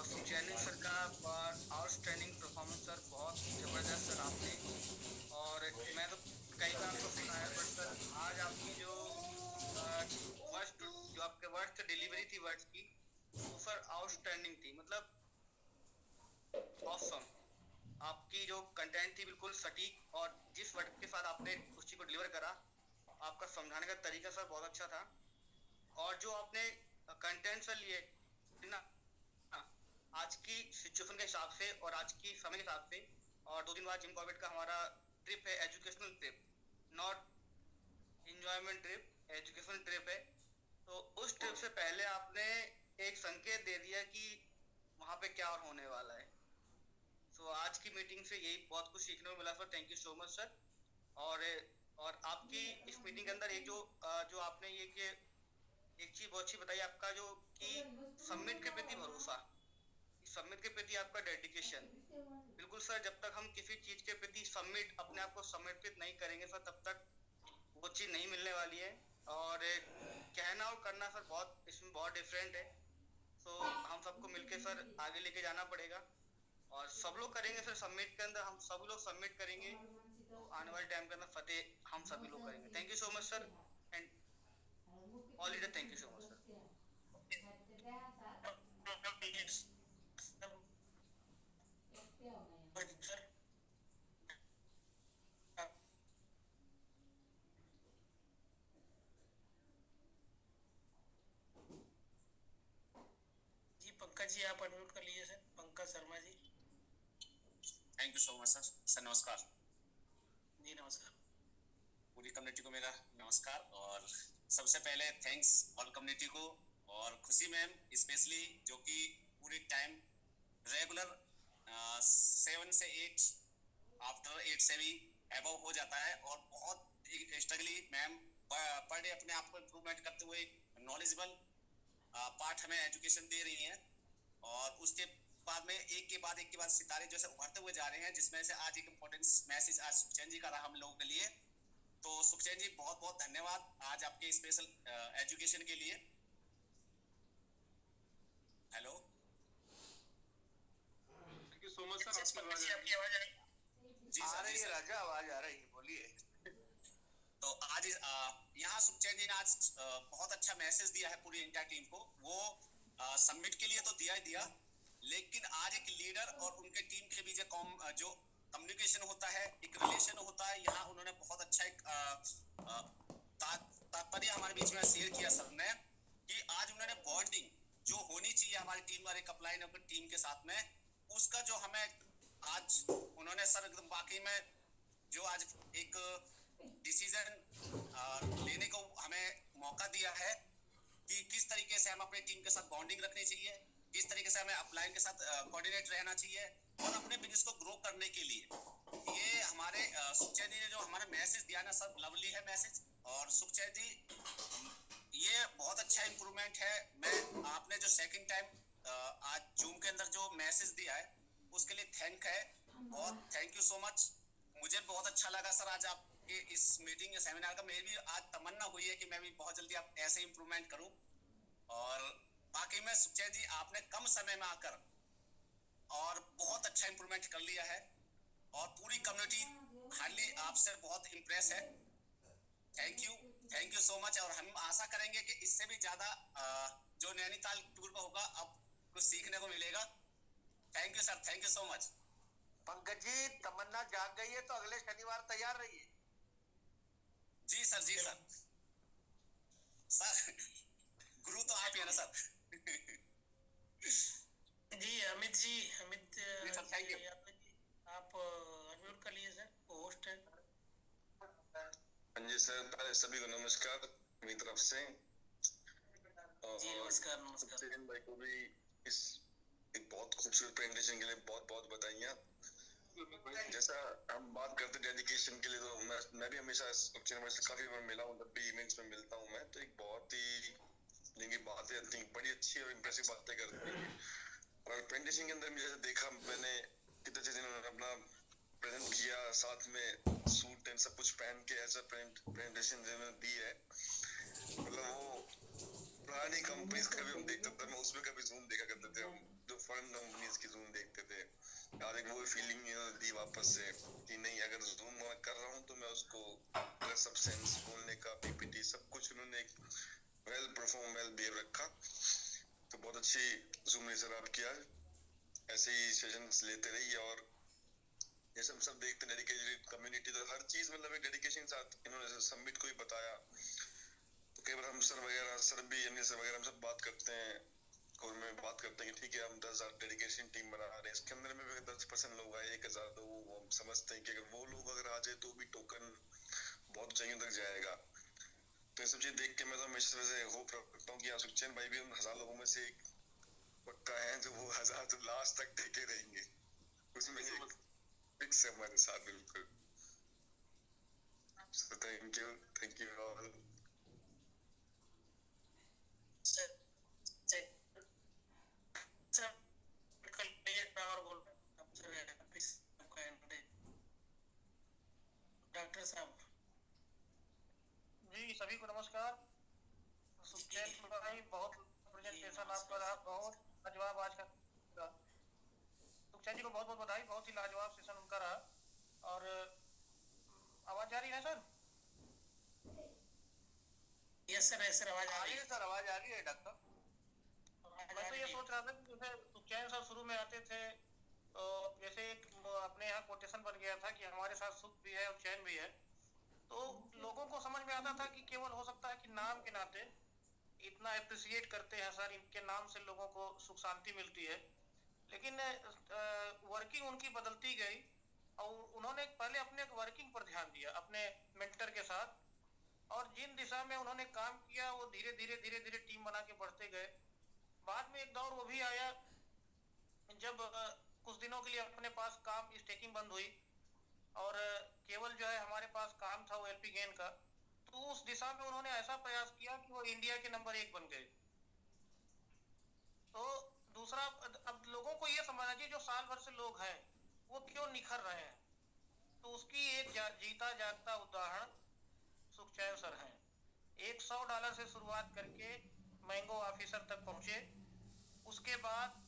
Sukhchain sir का आउटस्टैंडिंग परफॉर्मेंस सर, बहुत ज़बरदस्त सर आपने। और मैं तो कई बार तो सुना है, बट सर आज आपकी जो आपके वर्ड्स डिलीवरी थी वर्ड्स की, वो सर आउटस्टैंडिंग थी। मतलब ऑसम। आपकी जो कंटेंट थी बिल्कुल सटीक, और जिस वर्ड के साथ आपने उस चीज़ को डिलीवर करा, आपका समझाने का तरीका सर बहुत अच्छा था। और जो आपने कंटेंट सर लिए ना आज की सिचुएशन के हिसाब से और आज की समय के हिसाब से, और 2 दिन बाद जिम कॉर्बेट का हमारा ट्रिप है, educational trip, not enjoyment trip, educational trip है। तो उस ट्रिप से पहले आपने एक संकेत दे दिया कि वहाँ पे क्या और होने वाला है। तो आज की मीटिंग से यही बहुत कुछ सीखने को मिला sir, thank you so much sir. और आपकी इस मीटिंग के अंदर एक जो आपने ये कि एक चीज बहुत अच्छी बताई आपका, जो कि समिट के प्रति भरोसा, समिट के प्रति आपका डेडिकेशन। बिल्कुल सर, जब तक हम किसी चीज के प्रति अपने आप को समर्पित नहीं करेंगे सर, तब तक वो चीज नहीं मिलने वाली है। और कहना और करना सर इसमें बहुत डिफरेंट है। तो हम सबको मिलके सर आगे लेके जाना पड़ेगा, और सब लोग करेंगे सर। समिट के अंदर हम सब लोग सबमिट करेंगे तो आने वाले टाइम के अंदर फतेह हम सभी लोग करेंगे। Thank you so much sir, and all leader thank you so much sir.
जी पंकज जी आप अनम्यूट कर लीजिए sir, Pankaj Sharma ji.
Thank you so much sir. Sir नमस्कार।
जी नमस्कार।
पूरी कम्युनिटी को मेरा नमस्कार। और सबसे पहले थैंक्स ऑल कम्युनिटी को, और खुशी मैम स्पेशली जो कि पूरी टाइम रेगुलर 7 से 8 आफ्टर 8 से भी एबव हो जाता है, और बहुत स्ट्रगली मैम पर डे अपने आप को इम्प्रूवमेंट करते हुए नॉलेजेबल पार्ट हमें एजुकेशन दे रही हैं। और उसके बाद में एक के बाद सितारे जैसे उभरते हुए जा रहे हैं, जिसमें से आज एक इम्पोर्टेंट मैसेज आज सुखचैन जी का रहा हम लोगों के लिए। तो सुखचैन जी बहुत बहुत धन्यवाद आज आपके स्पेशल एजुकेशन के लिए। Hello,
thank you so much sir. आपकी आवाज आ रही है?
जी
आ
सर,
रही है राजा, आवाज आ रही है, बोलिए।
तो आज यहाँ सुखचैन जी ने आज बहुत अच्छा मैसेज दिया है पूरी इंडिया टीम को। वो सबमिट के लिए तो दिया ही दिया, लेकिन आज एक लीडर और उनके टीम के बीच जो कम्युनिकेशन होता है, एक रिलेशन होता है, यहाँ उन्होंने बहुत अच्छा एक तात्पर्य हमारे बीच में शेयर किया सर ने, कि आज उन्होंने बॉन्डिंग जो होनी चाहिए हमारी टीम और एक अपलाइन अपनी टीम के साथ में, उसका जो हमें आज उन्होंने सर एकदम वाकई में जो आज एक डिसीजन लेने को हमें मौका दिया है कि किस तरीके से हम अपनी टीम के साथ बॉन्डिंग रखनी चाहिए, किस तरीके से हमें अपलाइन के साथ कोऑर्डिनेट रहना चाहिए, और अपने बिजनेस को ग्रो करने के लिए ये हमारे सुखचैन जी ने जो हमारा मैसेज दिया ना सर, लवली है मैसेज। और सुखचैन जी ये बहुत अच्छा इम्प्रूवमेंट है। मैं आपने जो सेकंड टाइम आज जूम के अंदर जो मैसेज दिया है उसके लिए थैंक है, बहुत थैंक यू सो मच। मुझे बहुत अच्छा लगा सर आज आपके इस मीटिंग या सेमिनार का। मेरी भी आज तमन्ना हुई है कि मैं भी बहुत जल्दी आप ऐसे इम्प्रूवमेंट करूं। और बाकी में सुखचैन जी आपने कम समय में आकर और बहुत अच्छा इम्प्रूवमेंट कर लिया है और पूरी कम्युनिटी हार्डली आपसे बहुत इम्प्रेस है। Thank you so much. और हम आशा करेंगे कि इससे भी ज्यादा जो नैनीताल टूर पर होगा अब कुछ सीखने को मिलेगा। Thank you sir, thank you so much.
Pankaj ji, तमन्ना जाग गई है तो अगले शनिवार तैयार रहिए।
जी सर, जी सर। सर गुरु तो आप ही है ना सर।
जी Amit ji, Amit
sir thank you.
आप अनम्यूट कर लिए सर, होस्ट है।
जी सर, पहले सभी को नमस्कार मेरी तरफ से।
जी नमस्कार। नमस्कार
भाई को भी इस एक बहुत खूबसूरत प्रेजेंटेशन के लिए बहुत बहुत बधाइयाँ। जैसा हम बात करते डेडिकेशन के लिए, तो मैं भी हमेशा से काफी बार मिला हूँ, जब भी इवेंट्स में मिलता हूँ मैं, तो एक बहुत ही लेकिन बातें आती हैं, बड़ी अच्छी और इम्प्रेसिव बातें करते हैं। और प्रेजेंटेशन के अंदर जैसे देखा मैंने कितने अच्छे इन्होंने अपना प्रेजेंट किया, साथ में सूट एंड सब कुछ पहन के ऐसा प्रेजेंटेशन जिन्होंने दी है। मतलब वो पुरानी कंपनीज का भी हम देखते थे, मैं उसमें कभी जूम देखा करते थे, हम जो फॉरेन कंपनीज की जूम देखते थे। आज एक वो फीलिंग दी वापस से कि नहीं, अगर जूम कर रहा हूँ तो मैं उसको सब्सटेंस बोलने का पीपीटी सब कुछ उन्होंने एक वेल परफॉर्म वेल बिहेव रखा। तो बहुत अच्छी जूम ने सर आप किया, ऐसे ही सेशंस लेते रहिए। और जैसे हम सब देखते हैं डेडिकेटेड कम्युनिटी, तो हर चीज मतलब एक डेडिकेशन के साथ इन्होंने समिट को ही बताया। तो कई बार हम सर वगैरह, सर भी अन्य सर वगैरह हम सब बात करते हैं और में बात करते हैं कि ठीक है हम 10,000 डेडिकेशन टीम बना रहे हैं, इसके अंदर में 10% लोग आए, 1,000, तो वो हम समझते हैं कि अगर वो लोग अगर आ जाए तो भी टोकन बहुत ऊंचाइयों तक जाएगा। तो ये सब चीज देख के मैं तो हमेशा से होप रखता हूँ कि सुखचैन भाई भी उन 1,000 लोगों में से एक पक्का है जो वो 1,000 तो लास्ट तक टिके रहेंगे, उसमें एक फिक्स है हमारे साथ बिल्कुल। So thank you all.
Doctor साहब
जी सभी को नमस्कार। सुखचैन भाई बहुत प्रेजेंटेशन आपका रहा, बहुत लाजवाब आज का। सुखचैन जी को बहुत बहुत बधाई, बहुत ही लाजवाब सेशन उनका रहा। और आवाज आ रही है सर?
यस सर, सर आवाज आ रही है।
सर आवाज आ रही है डॉक्टर।
मैं तो ये सोच रहा था कि जैसे सुखचैन सर शुरू में आते थे तो जैसे एक अपने यहाँ कोटेशन बन गया था कि हमारे साथ सुख भी है और चैन भी है, तो लोगों को समझ में आता था कि केवल हो सकता है कि नाम के नाते इतना अप्रिशिएट करते हैं सर, इनके नाम से लोगों को सुख शांति मिलती है। लेकिन वर्किंग उनकी बदलती गई और उन्होंने पहले अपने वर्किंग पर ध्यान दिया अपने मेंटर के साथ, और जिन दिशा में उन्होंने काम किया वो धीरे धीरे टीम बना के बढ़ते गए। बाद में एक दौर वो भी आया जब कुछ दिनों के लिए अपने पास काम स्टेकिंग बंद हुई और केवल जो है हमारे पास काम था वो एलपी गेन का, तो उस दिशा में उन्होंने ऐसा प्रयास किया कि वो इंडिया के नंबर 1 बन गए। तो दूसरा, अब लोगों को ये समझना चाहिए जो साल भर से लोग हैं वो क्यों निखर रहे हैं, तो उसकी एक जीता जागता उदाहरण सुखचैन सर हैं। $100 से शुरुआत करके मैंगो ऑफिसर तक पहुंचे, उसके बाद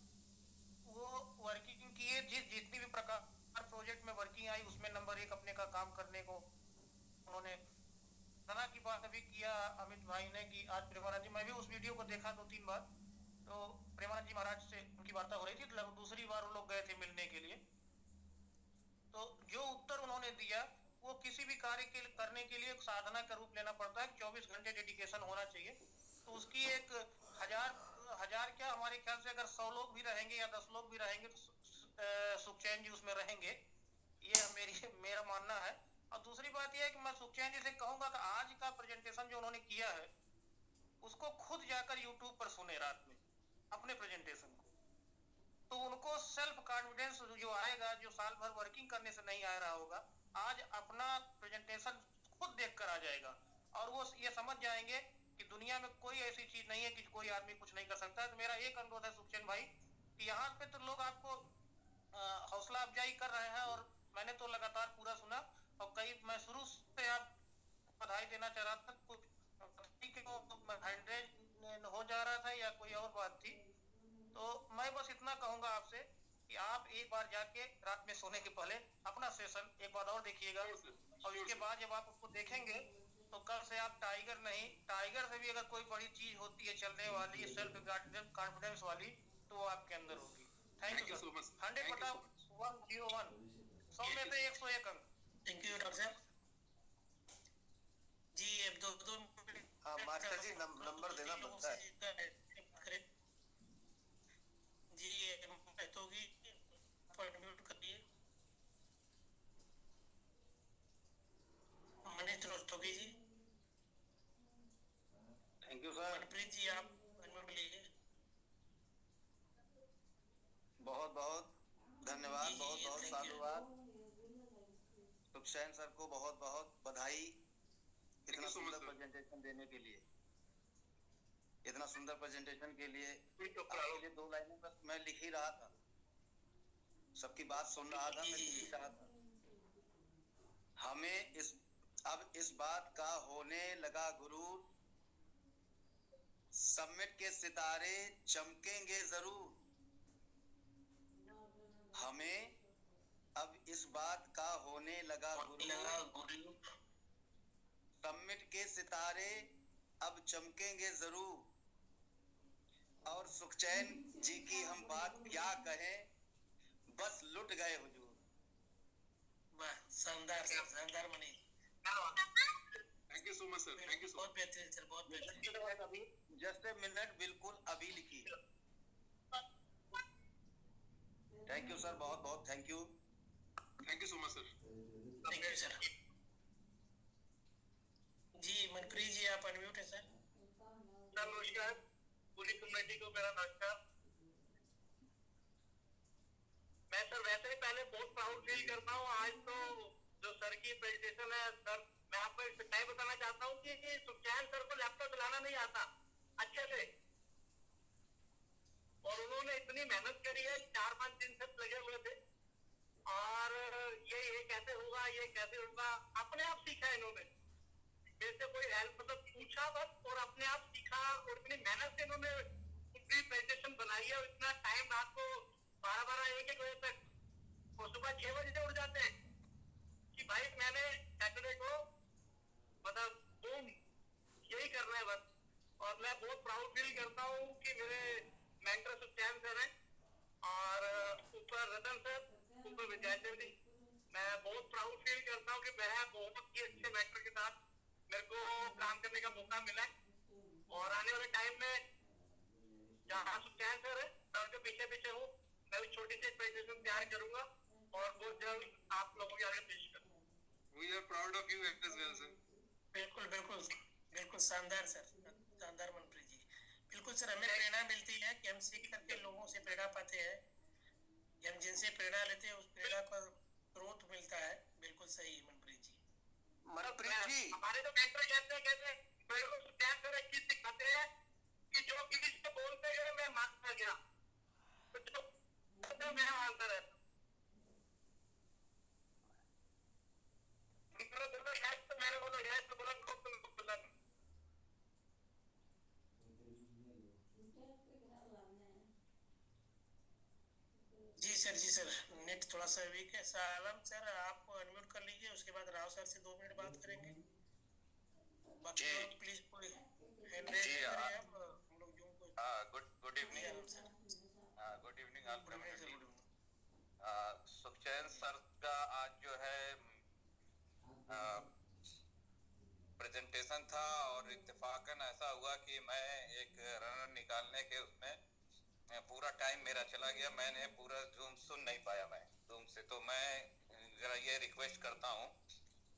वो वर्किंग किए, जितनी भी प्रकार प्रोजेक्ट में वर्किंग आई उसमें नंबर 1 अपने का काम करने को उन्होंने। धना की बात अभी किया अमित भाई ने कि आज प्रेमानंद जी, मैं भी उस वीडियो को देखा 2-3 बार, तो प्रेमानंद जी महाराज से उनकी वार्ता हो रही थी, तो दूसरी बार वो लोग गए थे मिलने के लिए। तो जो उत्तर उन्होंने दिया वो किसी भी कार्य के करने के लिए एक साधना का रूप लेना पड़ता है, 24 घंटे डेडिकेशन होना चाहिए। तो उसकी एक हजार क्या, हमारे ख्याल से अगर 100 लोग भी रहेंगे या 10 लोग भी रहेंगे तो सुखचैन जी उसमें रहेंगे, ये मेरा मानना है। और दूसरी बात यह है कि मैं सुखचैन जी से कहूंगा कि आज का प्रेजेंटेशन जो उन्होंने किया है उसको खुद जाकर यूट्यूब पर सुने रात में अपने प्रेजेंटेशन को, तो उनको सेल्फ कॉन्फिडेंस जो आएगा, जो साल भर वर्किंग करने से नहीं आ रहा होगा, आज अपना प्रेजेंटेशन खुद देखकर आ जाएगा और वो ये समझ जाएंगे कि दुनिया में कोई ऐसी चीज नहीं है कि कोई आदमी कुछ नहीं कर सकता। तो मेरा एक अनुरोध है सुखचैन भाई कि यहाँ पे तो लोग आपको हौसला अफजाई कर रहे हैं और मैंने तो लगातार पूरा सुना और कई मैं शुरू से आप बधाई देना चाह रहा था, कुछ हंड्रेड हो जा रहा था या कोई और बात थी। तो मैं बस इतना कहूंगा आपसे कि आप एक बार जाके रात में सोने के पहले अपना सेशन एक बार और देखिएगा और उसके बाद जब आप उसको देखेंगे तो कल से आप टाइगर नहीं, टाइगर से भी अगर कोई बड़ी चीज होती है चलने वाली, सेल्फ कॉन्फिडेंस वाली, तो वो आपके अंदर होगी। Thank you so much. 100/101 100 में से 101 अंक।
थैंक यू डॉक्टर साहब जी। अब दो
मास्टर जी नंबर देना पड़ता है
जी। होगी म्यूट करिए। Manish Rastogi ji.
Thank you sir.
Manpreet ji आप म्यूट लीजिए।
बहुत बहुत धन्यवाद, बहुत बहुत साधुवाद। सुखचैन सर को बहुत बहुत बधाई इतना सुंदर प्रेजेंटेशन देने के लिए, इतना सुंदर प्रेजेंटेशन के लिए। ये 2 लाइनें बस मैं लिख ही रहा था, सबकी बात सुन रहा था, मैं लिख ही रहा था। हमें अब इस बात का होने लगा गुरूर, समिट के सितारे चमकेंगे जरूर। हमें अब इस बात का होने लगा गुरूर, समिट के सितारे अब चमकेंगे जरूर। और सुखचैन जी की हम बात क्या कहें, बस लुट गए हुजूर।
वाह, शानदार शानदार Manish.
Thank you so much sir, thank you.
बहुत बेहतरीन सर, बहुत बेहतरीन।
अभी जस्ट ए मिनट, बिल्कुल अभी लिखी। थैंक यू सर, बहुत बहुत thank you.
Thank you so much sir.
Thank you sir ji. Manpreet ji आप अनम्यूट है सर।
नमस्कार पूरी कम्युनिटी को मेरा नमस्कार। मैं सर वैसे ही पहले बहुत प्राउड फील करता हूँ। आज तो जो सर की प्रेजेंटेशन है सर, मैं आपको एक सच्चाई बताना चाहता हूँ कि सुखचैन सर को लैपटॉप चलाना नहीं आता अच्छे से, और उन्होंने इतनी मेहनत करी है, 4-5 दिन से लगे हुए थे और ये कैसे होगा, ये कैसे होगा, अपने आप सीखा इन्होंने। जैसे कोई हेल्प मतलब पूछा बस और अपने आप सीखा, और इतनी मेहनत से इन्होंने पूरी प्रेजेंटेशन बनाई है। और इतना टाइम रात को 12-1 बजे तक और सुबह 6 बजे से उठ जाते हैं कि भाई मैंने सैटरडे को मतलब बूम यही करना है बस। और मैं बहुत प्राउड फील करता हूँ कि मेरे मेंटर सुखचैन सर हैं और ऊपर रतन सर, ऊपर विजय सर जी। मैं बहुत प्राउड फील करता हूँ कि मैं बहुत ही अच्छे मेंटर के साथ मेरे को काम करने का मौका मिला है। और आने वाले टाइम में जहाँ सुखचैन सर है मैं उनके पीछे पीछे हूँ। मैं भी छोटी सी प्रेजेंटेशन तैयार करूंगा और बहुत जल्द आप लोगों के आगे पेश करूंगा।
We are proud of you as well sir.
बिल्कुल बिल्कुल बिल्कुल शानदार सर, शानदार मनप्रीत जी। बिल्कुल सर, हमें प्रेरणा मिलती है कि हम सीख करके लोगों से प्रेरणा पाते हैं, कि हम जिनसे प्रेरणा लेते हैं उस प्रेरणा का स्रोत मिलता है। बिल्कुल सही मनप्रीत जी।
मनप्रीत जी
हमारे तो मेंटर कहते मेरे को सुखचैन सर एक चीज सिखाते हैं कि जो किसी से बोलते गए मैं मानता गया, तो जो मैं मानता रहता। मैंने बोला यस तो बोला बोला।
जी सर, जी सर, नेट थोड़ा सा वीक है। सालम सर आप अनम्यूट कर लीजिए, उसके बाद राव सर से 2 मिनट बात करेंगे। बाकी लोग प्लीज कोई हैंड रेज करें आप, हम लोग जो कोई।
Good evening
sir.
Good evening all community. Sukhchain sir का आज जो है प्रेजेंटेशन था और इत्तेफाकन ऐसा हुआ कि मैं एक रनर निकालने के उसमें पूरा टाइम मेरा चला गया। मैंने पूरा जूम सुन नहीं पाया मैं जूम से। तो मैं जरा ये रिक्वेस्ट करता हूँ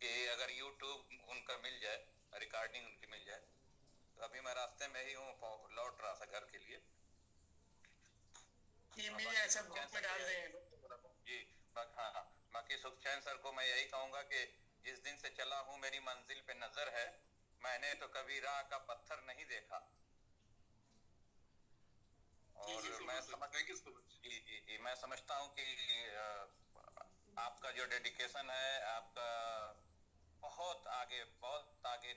कि अगर यूट्यूब उनका मिल जाए, रिकॉर्डिंग उनकी मिल जाए। तो अभी मैं रास्ते में ही हूँ, लौट रहा था घर के लिए।
ये मिल जाए, सब ग्रुप में डाल रहे हैं
जी। हाँ, बाकी सुखचैन सर को मैं यही कहूँगा कि जिस दिन से चला हूँ मेरी मंजिल पे नजर है। मैंने मैंने तो कभी राह का पत्थर नहीं देखा। और मैं समझता हूँ कि आपका जो डेडिकेशन है, आपका बहुत आगे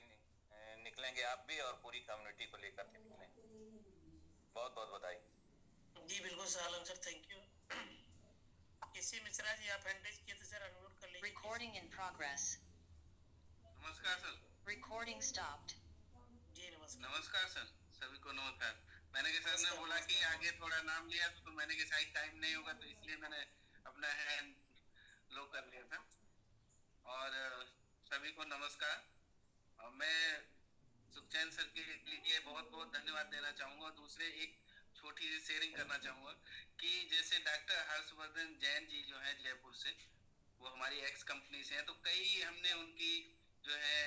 निकलेंगे आप भी, और पूरी कम्युनिटी को लेकर के निकलेंगे। बहुत बहुत बधाई।
जी बिल्कुल sir, Alam sir, thank you. KC Mishra ji, आप हैंड रेज किए थे सर, अनम्यूट कर लीजिए।
Recording in progress.
नमस्कार सर।
Recording stopped.
जी नमस्कार।
नमस्कार सर, सभी को नमस्कार। मैंने के सर ने बोला कि आगे थोड़ा नाम लिया, तो मैंने के शायद टाइम नहीं होगा, तो इसलिए मैंने अपना हैंड लो कर लिया था। और सभी को नमस्कार। और मैं सुखचैन सर के लिए बहुत बहुत धन्यवाद देना चाहूँगा। और दूसरे एक छोटी सी शेयरिंग करना चाहूँगा कि जैसे डॉक्टर हर्षवर्धन जैन जी जो हैं जयपुर से, वो हमारी एक्स कंपनी से हैं, तो कई हमने उनकी जो है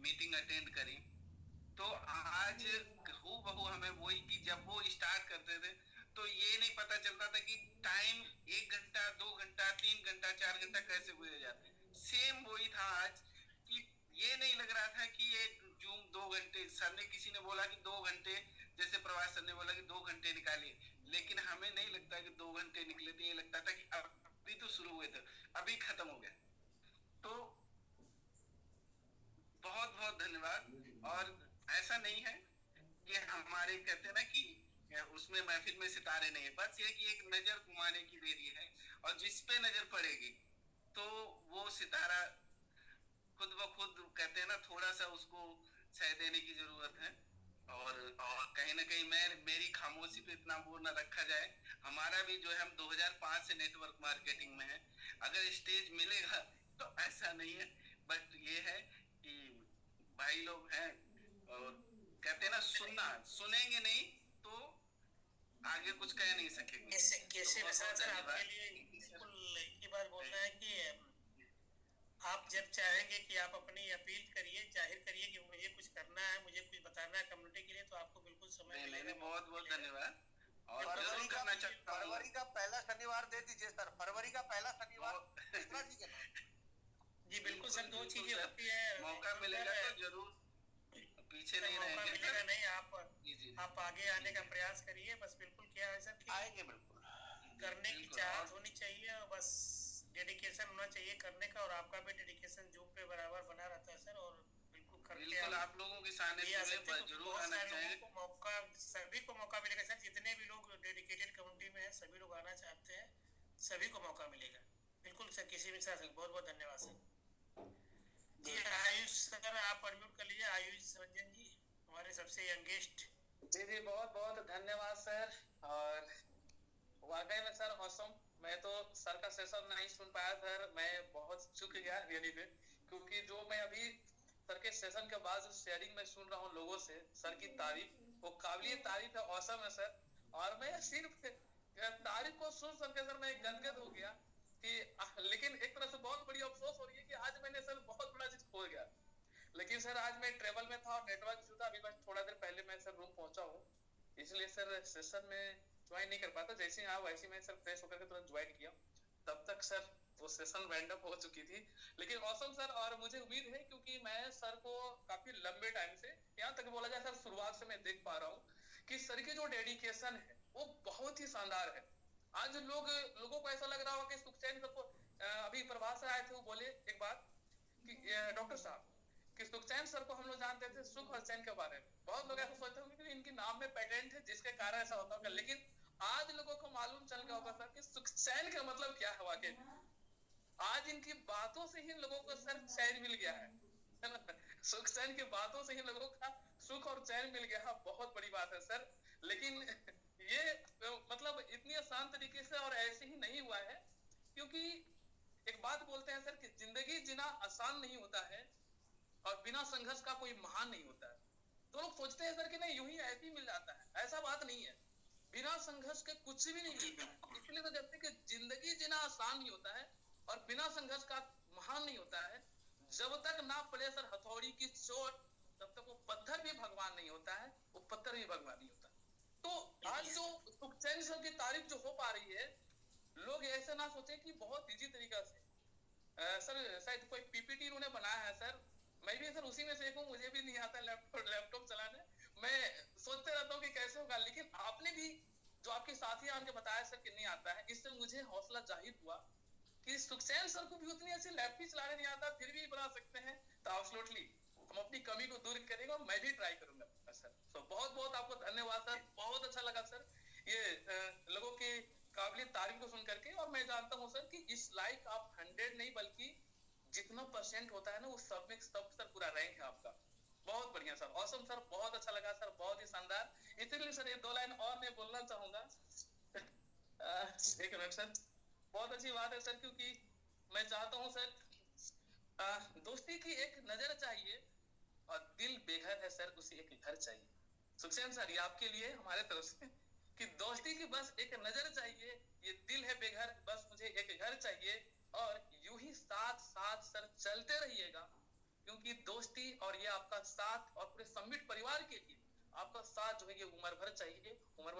मीटिंग अटेंड करी। तो आज हूबहू हमें वही कि जब वो स्टार्ट करते थे तो ये नहीं पता चलता था कि टाइम 1 घंटा 2 घंटा 3 घंटा 4 घंटा कैसे गुजर जाते। सेम वही था आज कि ये नहीं लग रहा था कि ये जूम 2 घंटे, सर ने किसी ने बोला कि 2 घंटे, जैसे प्रवास सर ने बोला कि 2 घंटे निकालिए, लेकिन हमें नहीं लगता कि 2 घंटे निकले थे। ये लगता था कि अभी तो शुरू हुए थे, अभी खत्म हो गया। तो बहुत बहुत धन्यवाद। और ऐसा नहीं है कि हमारे कहते हैं ना कि उसमें महफिल में सितारे नहीं है, बस ये कि एक नजर घुमाने की देरी है, और जिस पे नजर पड़ेगी तो वो सितारा खुद ब खुद कहते हैं ना, थोड़ा सा उसको छाया देने की जरूरत है। और कहीं ना कहीं मेरी खामोशी पे इतना बोर ना रखा जाए। हमारा भी जो है, हम 2005 से नेटवर्क मार्केटिंग में है। अगर स्टेज मिलेगा तो ऐसा नहीं है, बट ये है कि भाई लोग हैं और कहते हैं ना, सुनेंगे नहीं तो आगे कुछ कह नहीं सकेंगे।
कैसे मिश्रा सर, आपके लिए बिल्कुल एक ही बात बोलना है कि आप जब चाहेंगे कि आप अपनी अपील करिए, जाहिर करिए कि मुझे कुछ करना है, मुझे कुछ बताना है कम्युनिटी के लिए, तो आपको बिल्कुल समय मिलेगा।
बहुत बहुत धन्यवाद। और फरवरी का पहला शनिवार दे दीजिए सर, फरवरी का पहला शनिवार।
जी बिल्कुल सर, 2 चीजें होती है,
मौका मिलेगा तो जरूर, पीछे नहीं रहेंगे।
मिलेगा नहीं, आप आगे आने का प्रयास करिए। बस बिल्कुल क्या है सर,
आएंगे बिल्कुल,
करने की चाहत होनी चाहिए, और बस डेडिकेशन होना चाहिए करने का। और आपका भी डेडिकेशन जॉब पे बराबर बना रहता है सर, और बिल्कुल करके
आप लोगों के सामने जरूर आना चाहिए।
मौका, सभी को मौका मिलेगा सर, जितने भी लोग डेडिकेटेड कम्युनिटी में है, सभी लोग आना चाहते हैं, सभी को मौका मिलेगा। बिल्कुल सर, किसी भी सर, बहुत बहुत धन्यवाद सर। जी आयुष सर, आप अनम्यूट कर लीजिए। आयुष रंजन जी, हमारे सबसे यंगेस्ट।
जी बहुत बहुत धन्यवाद सर। और वाकई में सर औसम, मैं तो सर का सेशन नहीं सुन पाया सर, मैं बहुत चूक गया रियली में, क्योंकि जो मैं अभी सर के सेशन के बाद शेयरिंग में सुन रहा हूँ लोगों से, सर की तारीफ, वो काबिलियत तारीफ है, औसम है सर। और मैं सिर्फ तारीफ को सुन करके सर मैं गदगद हो गया कि, लेकिन एक तरह से बहुत बड़ी अफसोस हो रही है कि आज मैंने सर बहुत बड़ा चीज खो गया। लेकिन सर आज मैं ट्रेवल में था और नेटवर्क इशू था, अभी बस थोड़ा देर पहले मैं सर रूम पहुंचा हूँ, इसलिए सर सेशन में ज्वाइन नहीं कर पाता। जैसे ही वैसे मैं सर फ्रेश होकर के तुरंत ज्वाइन किया, तब तक सर वो सेशन वाइंड अप हो चुकी थी। लेकिन औसम सर, और मुझे उम्मीद है क्योंकि मैं सर को काफी लंबे टाइम से, यहाँ तक बोला जाए सर शुरुआत से मैं देख पा रहा हूँ कि सर की जो डेडिकेशन है वो बहुत ही शानदार है। आज लोगों को ऐसा लग रहा होगा कि सुखचैन सर को, अभी प्रभास सर आए थे, वो बोले एक बात कि डॉक्टर साहब कि सुखचैन सर को हम लोग जानते थे सुख और चैन के बारे में, बहुत लोग ऐसा सोचते होंगे कि इनके नाम में पेटेंट है जिसके कारण ऐसा होता होगा, लेकिन आज लोगों को मालूम चल गया होगा सर कि सुखचैन का मतलब क्या है वाकई में। आज इनकी बातों से ही लोगों को सर चैन मिल गया है सुखचैन की बातों से ही लोगों का सुख और चैन मिल गया है, बहुत बड़ी बात है सर। लेकिन ये मतलब इतनी आसान तरीके से और ऐसे ही नहीं हुआ है, क्योंकि एक बात बोलते हैं सर कि जिंदगी जीना आसान नहीं होता है और बिना संघर्ष का कोई महान नहीं होता है। तो लोग सोचते हैं सर कि नहीं यूं ही ऐसे ही मिल जाता है, ऐसा बात नहीं है। बिना संघर्ष के कुछ भी नहीं मिलता है। इसलिए तो जब तक जिंदगी जीना आसान नहीं होता है और बिना संघर्ष का महान नहीं होता है, जब तक ना पड़े सर हथौड़ी की चोट, तब तक वो पत्थर भी भगवान नहीं होता है, वो पत्थर भी भगवान नहीं होता। तो आज जो सुखचैन सर की तारीफ जो हो पा रही है, लोग ऐसे ना सोचे कि बहुत इजी तरीका से सर शायद कोई पीपीटी उन्होंने बनाया है सर, मैं भी सर उसी में से एक हूँ, मुझे बाकी साथी आके बताया सर कि नहीं आता है, इससे मुझे हौसला जाहिर हुआ कि सुखचैन सर को भी उतनी अच्छी लैपटॉप चलाने नहीं आता, फिर भी बना सकते हैं। तो एब्सोल्युटली हम अपनी कमी को दूर करेंगे और मैं भी ट्राई करूंगा सर। तो बहुत बहुत आपको धन्यवाद सर, बहुत अच्छा लगा सर ये लोगों की काबिलियत तारीफ को सुन करके। और मैं जानता हूँ सर कि इस लाइक आप 100 नहीं बल्कि जितना % होता है ना वो सब में सब सर पूरा रैंक है आपका। बहुत बढ़िया सर, ऑसम सर, बहुत अच्छा लगा सर, बहुत ही शानदार। इसलिए सर ये 2 लाइन और मैं बोलना चाहूंगा। एक मिनट सर, बहुत अच्छी बात है सर, क्योंकि मैं चाहता हूँ सर दोस्ती की एक नजर चाहिए और दिल बेघर है सर, उसे एक घर चाहिए। सुखचैन सर ये आपके लिए हमारे तरफ से कि दोस्ती की बस एक नजर चाहिए, ये दिल है बेघर, बस मुझे एक घर चाहिए। और यूं ही साथ साथ सर चलते रहिएगा, क्योंकि दोस्ती और ये आपका साथ और पूरे समिट परिवार के लिए आपका साथ जो है ये उम्र भर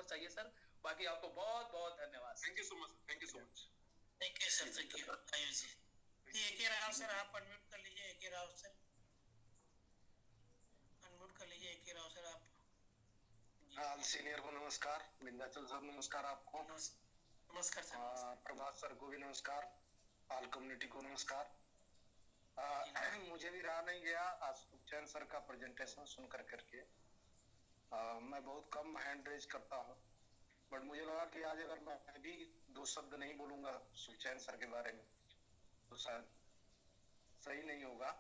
चाहिए सर। बाकी आपको बहुत बहुत धन्यवाद।
Thank you so much, thank you so much.
Thank you sir, thank you Ayush ji. ये के राव सर आप अनम्यूट कर लीजिए, के राव सर अनम्यूट कर लीजिए, के राव सर आप।
हाँ, सीनियर को नमस्कार, विंध्याचल सर नमस्कार आपको।
नमस्कार सर।
प्रभात सर को भी नमस्कार, ऑल कम्युनिटी को नमस्कार। मुझे भी रहा नहीं गया आज सुखचैन सर का प्रेजेंटेशन सुन करके। मैं बहुत कम हैंड रेज करता हूँ, बट मुझे लगा कि आज अगर मैं भी 2 शब्द नहीं बोलूंगा सुखचैन सर के बारे में तो शायद सही नहीं होगा।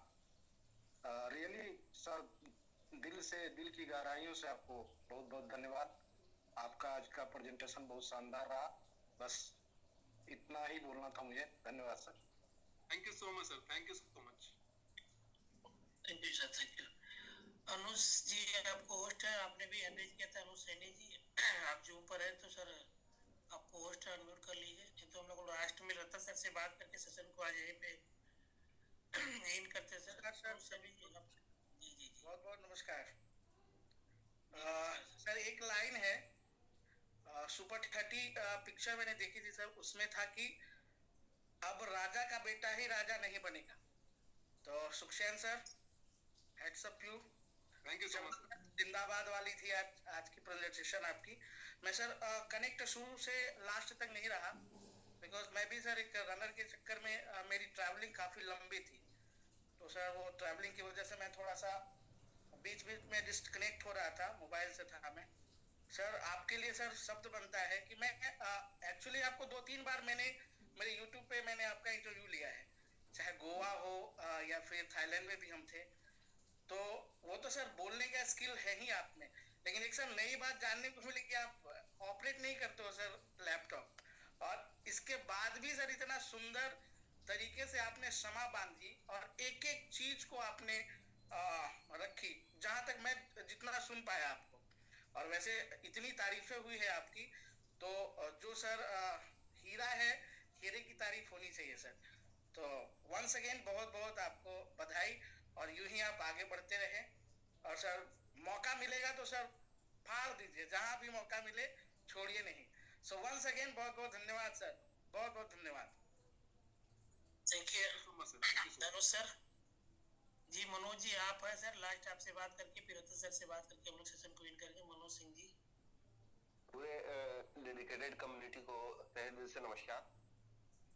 रियली सर दिल से, दिल की गहराइयों से आपको बहुत बहुत धन्यवाद। आपका आज का प्रेजेंटेशन बहुत शानदार रहा। बस इतना ही बोलना था मुझे। धन्यवाद सर।
Thank you so much sir, thank you so much.
Thank you sir, thank you. Anuj ji आपको होस्ट है, आपने भी हैंड रेज किया था। अनुज सैनी जी आप जूम पर है तो सर आपको होस्ट अनम्यूट कर लीजिए, नहीं तो हम लोग लास्ट में रत्ता सर से बात करके सेशन को आज यहीं पे एंड करते सर। सभी जी जी
बहुत बहुत नमस्कार सर। एक लाइन है सुपर 30 पिक्चर मैंने देखी थी सर, उसमें था कि अब राजा का बेटा ही राजा नहीं बनेगा। तो Sukhchain sir heads up you,
thank you so much.
जिंदाबाद वाली थी आज की प्रेजेंटेशन आपकी। मैं सर कनेक्ट शुरू से लास्ट तक नहीं रहा, बिकॉज मैं भी सर एक रनर के चक्कर में मेरी ट्रैवलिंग काफी लंबी थी, तो सर वो ट्रैवलिंग की वजह से मैं थोड़ा सा बीच बीच में डिस्कनेक्ट हो रहा था, मोबाइल से था मैं। सर आपके लिए सर शब्द बनता है कि मैं एक्चुअली आपको 2-3 बार मैंने मेरे यूट्यूब पे मैंने आपका इंटरव्यू लिया है, चाहे गोवा हो या फिर थाईलैंड में भी हम थे। तो वो तो सर बोलने का स्किल है ही आप में, लेकिन एक सर नई बात जानने को मिली कि आप ऑपरेट नहीं करते हो सर लैपटॉप, और इसके बाद भी सर इतना सुंदर तरीके से आपने क्षमा बांधी और एक एक चीज को आपने रखी, जहां तक मैं जितना सुन पाया आपको। और वैसे इतनी तारीफें हुई है आपकी, तो जो सर हीरा है, हीरे की तारीफ होनी चाहिए सर। तो वंस अगेन बहुत बहुत आपको बधाई, और यूं ही आप आगे बढ़ते रहे। और सर मौका मिलेगा तो सर फाड़ दीजिए, जहां भी मौका मिले छोड़िए नहीं। सो वंस अगेन बहुत बहुत धन्यवाद सर, बहुत बहुत धन्यवाद।
थैंक यू अनुज सर जी। मनोज जी आप है सर, लास्ट आपसे बात करके फिर रत्ता सर से बात करके हम लोग सेशन को एंड करेंगे। मनोज सिंह जी।
पूरे डेडिकेटेड कम्युनिटी को तहे दिल से नमस्कार,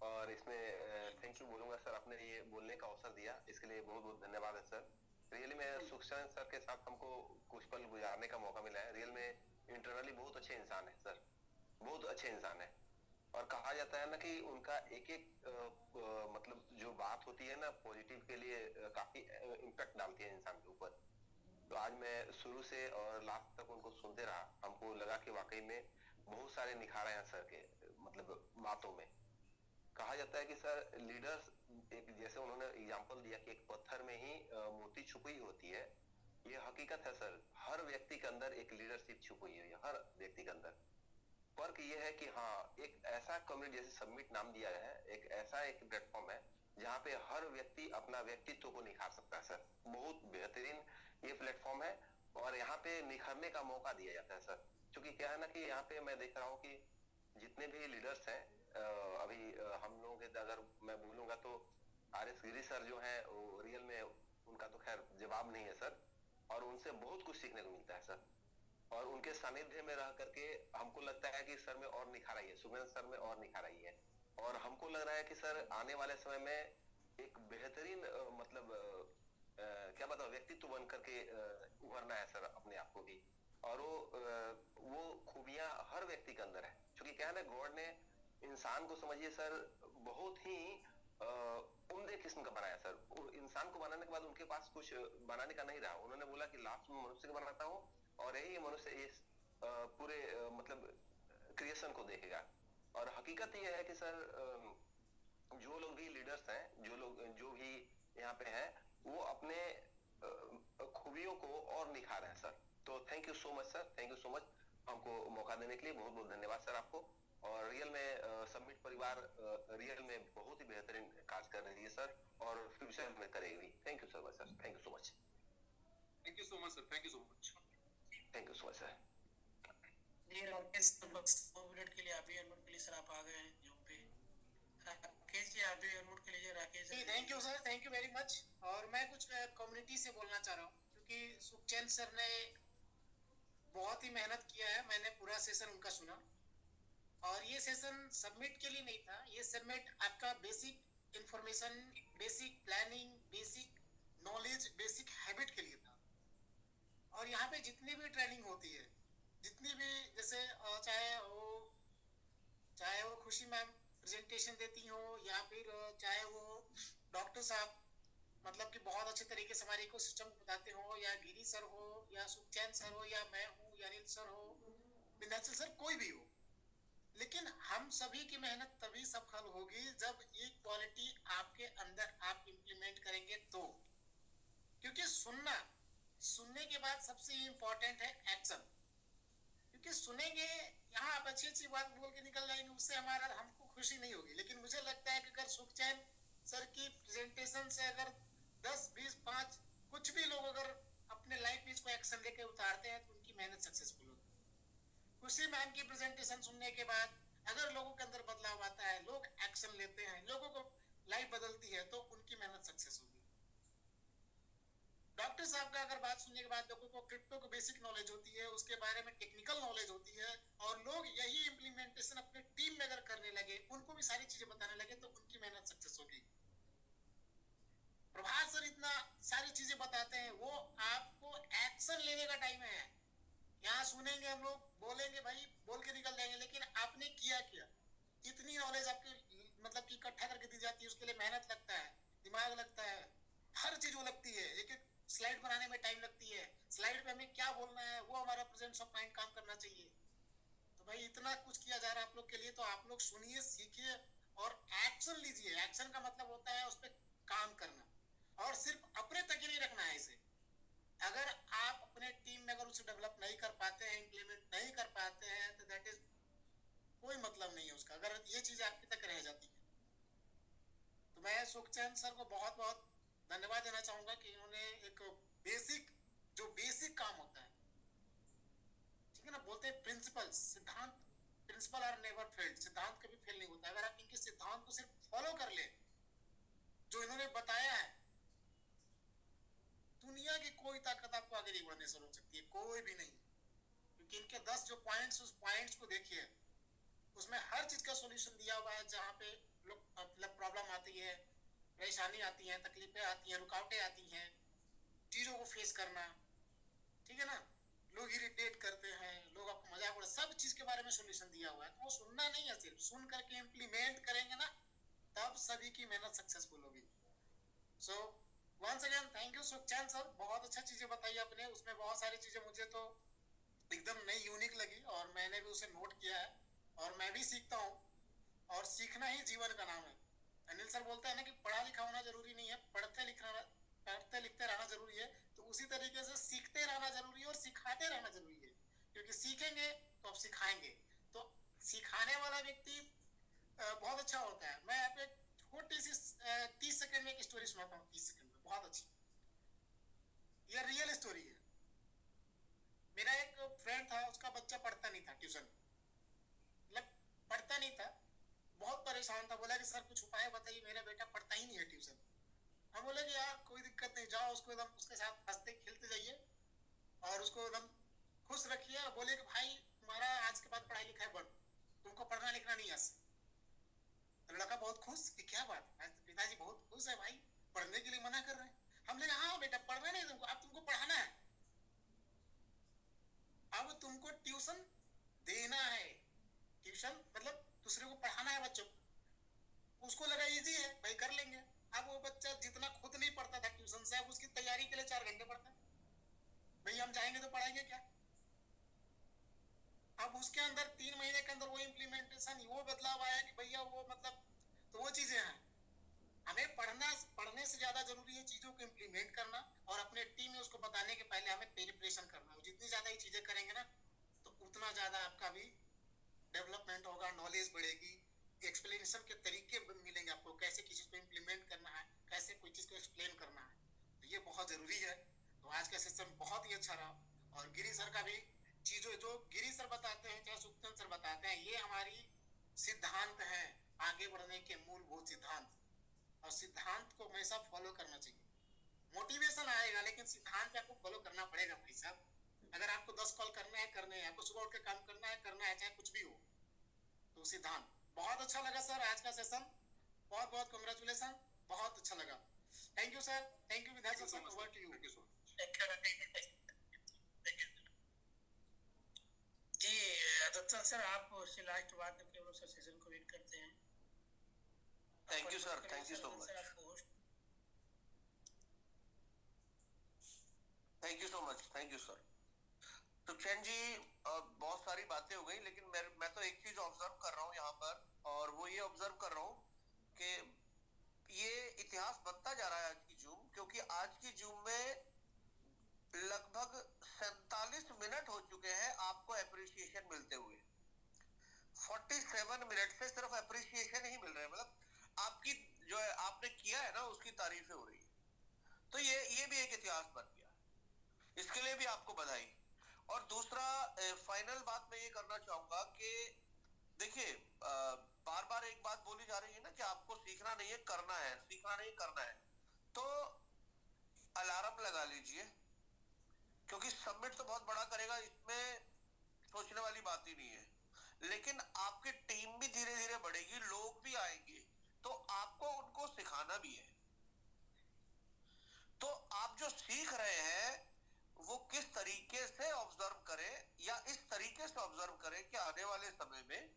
और इसमें थैंक यू बोलूंगा सर, आपने ये बोलने का अवसर दिया, इसके लिए बहुत बहुत धन्यवाद है सर। रियली में सुखचैन सर के साथ हमको कुछ पल गुजारने का मौका मिला है। रियल में इंटरनली बहुत अच्छे इंसान है सर, बहुत अच्छे इंसान है। और कहा जाता है ना कि उनका एक एक मतलब जो बात होती है ना पॉजिटिव के लिए काफी इम्पैक्ट डालती है इंसान के ऊपर। तो आज मैं शुरू से और लास्ट तक उनको सुनते रहा, हमको लगा कि वाकई में बहुत सारे निखार हैं सर के मतलब बातों में। कहा जाता है कि सर लीडर्स एक, जैसे उन्होंने एग्जांपल दिया कि एक पत्थर में ही मोती छुपी होती है, ये हकीकत है सर। हर व्यक्ति के अंदर एक लीडरशिप छुपी हुई है, हर व्यक्ति के अंदर। फर्क ये है कि हाँ, एक ऐसा कम्युनिटी जैसे सबमिट नाम दिया है, एक ऐसा एक प्लेटफॉर्म है जहाँ पे हर व्यक्ति अपना व्यक्तित्व को निखार सकता है सर। बहुत बेहतरीन ये प्लेटफॉर्म है, और यहाँ पे निखरने का मौका दिया जाता है सर। क्योंकि क्या है ना कि यहाँ पे मैं देख रहा हूँ कि जितने भी लीडर्स हैं अभी हम लोगों के, अगर मैं बोलूंगा तो RS गिरी सर जो है वो रियल में उनका तो खैर जवाब नहीं है सर, और उनसे बहुत कुछ सीखने को मिलता है सर। और उनके सानिध्य में रह करके हमको लगता है कि सर में और निखार आई है, सुमेंद्र सर में और निखार आई है, और हमको लग रहा है कि सर आने वाले समय में एक बेहतरीन क्या बताओ व्यक्तित्व बन करके उभरना है सर अपने आप को भी, और वो खूबियां हर व्यक्ति के अंदर है, क्योंकि क्या है ना, गॉड ने इंसान को समझिए सर बहुत ही उम्दे किस्म का बनाया सर। इंसान को बनाने के बाद उनके पास कुछ बनाने का नहीं रहा, उन्होंने बोला कि लास्ट में मनुष्य को बनाता हूँ और यही मनुष्य इस पूरे मतलब क्रिएशन को देखेगा। और हकीकत ये है कि सर जो लोग भी लीडर्स हैं, जो भी यहाँ पे हैं, वो अपने खूबियों को और निखार हैं सर। तो thank you so much sir, thank you so much हमको मौका देने के लिए, बहुत बहुत धन्यवाद सर आपको। और रियल में समिट परिवार रियल में बहुत ही बेहतरीन कार्य कर रही है सर, और फ्यूचर में करेगी। Thank you sir, sir thank you so much.
Thank you so much sir, thank you so much,
thank you so much sir.
जी राकेश बस 2 मिनट के लिए आप ही अनम्यूट के लिए सर आप आ गए हैं जूम पे। राकेश जी आप भी अनम्यूट के लिए। Rakesh ji
thank you sir, thank you very much. और मैं कुछ कम्युनिटी से बोलना चाह रहा हूँ, क्योंकि सुखचैन सर ने बहुत ही मेहनत किया है, मैंने पूरा सेशन उनका सुना, और ये सेशन सबमिट के लिए नहीं था, ये सबमिट आपका basic information, basic planning, basic knowledge, basic habit के लिए था। और यहाँ पे जितनी भी ट्रेनिंग होती है, जितनी भी जैसे चाहे वो खुशी मैम प्रेजेंटेशन देती हो, या फिर चाहे वो डॉक्टर साहब मतलब कि बहुत अच्छे तरीके से हमारे इकोसिस्टम को बताते हो, या गिरी सर हो, या सुखचैन सर हो, या मैं हूँ, या अनिल सर हो, विंध्याचल सर, कोई भी हो, लेकिन हम सभी की मेहनत तभी सफल होगी जब ये क्वालिटी आपके अंदर आप इंप्लीमेंट करेंगे तो। क्योंकि सुनने के बाद सबसे इम्पोर्टेंट है एक्शन। क्योंकि सुनेंगे, यहाँ आप अच्छी बात बोल के निकल जाएंगे, उससे हमको खुशी नहीं होगी। लेकिन मुझे लगता है कि अगर सुखचैन सर की प्रेजेंटेशन से अगर 10, 20, 5 कुछ भी लोग अगर अपने लाइफ में इसको एक्शन लेके उतारते हैं तो उनकी मेहनत सक्सेसफुल होती है। खुशी मैम की प्रेजेंटेशन सुनने के बाद अगर लोगों के अंदर बदलाव आता है, लोग एक्शन लेते हैं, लोगों को लाइफ बदलती है, तो उनकी मेहनत सक्सेस होगी। डॉक्टर साहब का अगर बात सुनने के बाद लोगों को क्रिप्टो की बेसिक नॉलेज होती है, उसके बारे में टेक्निकल नॉलेज होती है, और लोग यही इम्प्लीमेंटेशन अपने टीम में अगर करने लगे, उनको भी सारी चीजें बताने लगे, तो उनकी मेहनत सक्सेस होगी। प्रभात सर इतना सारी चीजें बताते हैं, वो आपको एक्शन लेने का टाइम है। यहाँ सुनेंगे हम लोग, बोलेंगे भाई, बोल के निकल जाएंगे, लेकिन आपने किया क्या? इतनी नॉलेज आपके मतलब कि इकट्ठा करके दी जाती है, उसके लिए मेहनत लगता है, दिमाग लगता है, हर चीज वो लगती है, एक एक स्लाइड बनाने में टाइम लगती है, स्लाइड पे हमें क्या बोलना है वो हमारा प्रेजेंस ऑफ माइंड काम करना चाहिए। तो भाई इतना कुछ किया जा रहा है आप लोग के लिए, तो आप लोग सुनिए, सीखिए और एक्शन लीजिए। एक्शन का मतलब होता है उस पर काम करना, और सिर्फ अपने तक ही नहीं रखना है इसे। अगर आप अपने टीम में अगर उसे डेवलप नहीं कर पाते हैं, इम्प्लीमेंट नहीं कर पाते हैं, तो दैट इज कोई मतलब नहीं है उसका, अगर ये चीज आपके तक रह जाती है। तो मैं सुखचैन सर को बहुत बहुत धन्यवाद देना चाहूंगा कि इन्होंने एक बेसिक काम होता है, ठीक है ना, बोलते हैं प्रिंसिपल, सिद्धांत, प्रिंसिपल आर नेवर फेल्ड, सिद्धांत कभी फेल नहीं होता। अगर आप इनके सिद्धांत को सिर्फ फॉलो कर ले जो इन्होंने बताया है, दुनिया की कोई ताकत आपको आगे नहीं बढ़ने से रोक सकती है, कोई भी नहीं। क्योंकि इनके 10 जो पॉइंट्स, उस पॉइंट्स को देखिए, उसमें हर चीज का सॉल्यूशन दिया हुआ है। जहाँ पे मतलब प्रॉब्लम आती है, परेशानी आती है, तकलीफें आती हैं, रुकावटें आती हैं, चीजों को फेस करना, ठीक है ना, लोग इरिटेट करते हैं, लोग आपको मजाक उड़ा, सब चीज के बारे में सॉल्यूशन दिया हुआ है। तो वो सुनना नहीं है, सिर्फ सुन करके इम्प्लीमेंट करेंगे ना, तब सभी की मेहनत सक्सेसफुल होगी। So once again thank you Sukhchain sir, बहुत अच्छा चीजें बताई आपने। उसमें बहुत सारी चीजें मुझे तो एकदम नई यूनिक लगी, और मैंने भी उसे नोट किया है, और मैं भी सीखता हूँ, और सीखना ही जीवन का नाम है। अनिल सर बोलते हैं ना कि पढ़ा लिखा होना जरूरी नहीं है, पढ़ते लिखते रहना जरूरी है। तो उसी तरीके से सीखते रहना जरूरी है और सिखाते रहना जरूरी है, क्योंकि सीखेंगे तो आप सिखाएंगे। तो सिखाने वाला व्यक्ति बहुत अच्छा होता है। मैं यहाँ पे छोटी सी 30 सेकंड में एक स्टोरी सुनाता हूँ, 30 सेकंड में, बहुत अच्छी, ये रियल स्टोरी है। मेरा एक फ्रेंड था, उसका बच्चा पढ़ता नहीं था, ट्यूशन मतलब पढ़ता नहीं था, बहुत परेशान था। बोला कि सर कुछ उपाय बताइए, मेरा बेटा पढ़ता ही नहीं है ट्यूशन। हम बोले कि यार कोई दिक्कत नहीं, जाओ उसको एकदम उसके साथ हंसते खेलते जाइए और उसको एकदम खुश रखिए, बोले कि भाई तुम्हारा आज के बाद पढ़ाई लिखाई बंद, तुमको पढ़ना लिखना नहीं आज से। तो लड़का बहुत खुश कि क्या बात, पिताजी बहुत खुश है भाई, पढ़ने के लिए मना कर रहे हैं। हम लोग हाँ बेटा पढ़ना नहीं तुमको, अब तुमको पढ़ाना है, अब तुमको ट्यूशन देना है। ट्यूशन मतलब दूसरे को पढ़ाना है बच्चों को। उसको लगा इजी है भाई कर लेंगे। अब वो बच्चा जितना खुद नहीं पढ़ता था ट्यूशन से, अब उसकी तैयारी के लिए 4 घंटे पढ़ता है। भाई हम जाएंगे तो पढ़ाएंगे क्या? अब उसके अंदर 3 महीने के अंदर वो इम्प्लीमेंटेशन, वो बदलाव आया कि भैया वो मतलब, तो वो चीजें हैं। हमें पढ़ने से ज्यादा जरूरी है चीजों को इम्प्लीमेंट करना और अपने टीम में उसको बताने के पहले हमें प्रिपरेशन करना। और जितनी ज्यादा ये चीजें करेंगे ना तो उतना ज्यादा आपका भी डेवलपमेंट होगा, नॉलेज बढ़ेगी, एक्सप्लेनेशन के तरीके मिलेंगे आपको, कैसे किसी चीज को इम्प्लीमेंट करना है, कैसे कोई चीज को एक्सप्लेन करना है। तो ये बहुत जरूरी है। तो आज का सेशन बहुत ही अच्छा रहा। और गिरी सर का भी चीजों जो गिरी सर बताते हैं चाहे सुखचंद सर बताते हैं, ये हमारी सिद्धांत है, आगे बढ़ने के मूलभूत सिद्धांत। और सिद्धांत को हमेशा फॉलो करना चाहिए। मोटिवेशन आएगा लेकिन सिद्धांत पे आपको फॉलो करना पड़ेगा भाई साहब। अगर आपको 10 कॉल करना है, आपको सुबह उठ के काम करना है चाहे कुछ भी हो, तो सिद्धांत। बहुत अच्छा लगा सर आज का सेशन, बहुत बहुत कांग्रेचुलेशन, बहुत अच्छा लगा। Thank you sir, thank you विधायक सर, ओवर टू यू।
जी दत्ता सर, आप से लास्ट बात करके हम लोग सर सेशन को वेट करते हैं।
Thank you sir, thank you so much, thank you so much, thank you sir. Sukhchain ji बहुत सारी बातें हो गई, लेकिन मैं तो एक चीज ऑब्जर्व कर रहा हूँ यहाँ पर, और वो ये ऑब्जर्व कर रहा हूँ कि ये इतिहास बनता जा रहा है आज की जूम, क्योंकि आज की जूम में लगभग 47 मिनट हो चुके हैं आपको एप्रिसिएशन मिलते हुए। 47 मिनट से सिर्फ एप्रिसिएशन ही मिल रहे हैं, मतलब आपकी जो है आपने किया है ना उसकी तारीफें हो रही है। तो ये भी एक इतिहास बन गया, इसके लिए भी आपको बधाई। और दूसरा फाइनल बात मैं ये करना चाहूंगा कि देखिए बार बार एक बात बोली जा रही है ना कि आपको सीखना नहीं है करना है, सीखना नहीं करना है। तो अलार्म लगा लीजिए, क्योंकि सबमिट तो बहुत बड़ा करेगा, इसमें सोचने वाली बात ही नहीं है। लेकिन आपकी टीम भी धीरे धीरे बढ़ेगी, लोग भी आएंगे, तो आपको उनको सिखाना भी है। तो आप जो सीख रहे हैं वो किस तरीके से ऑब्जर्व करें, या इस तरीके से ऑब्जर्व करें कि आने वाले समय में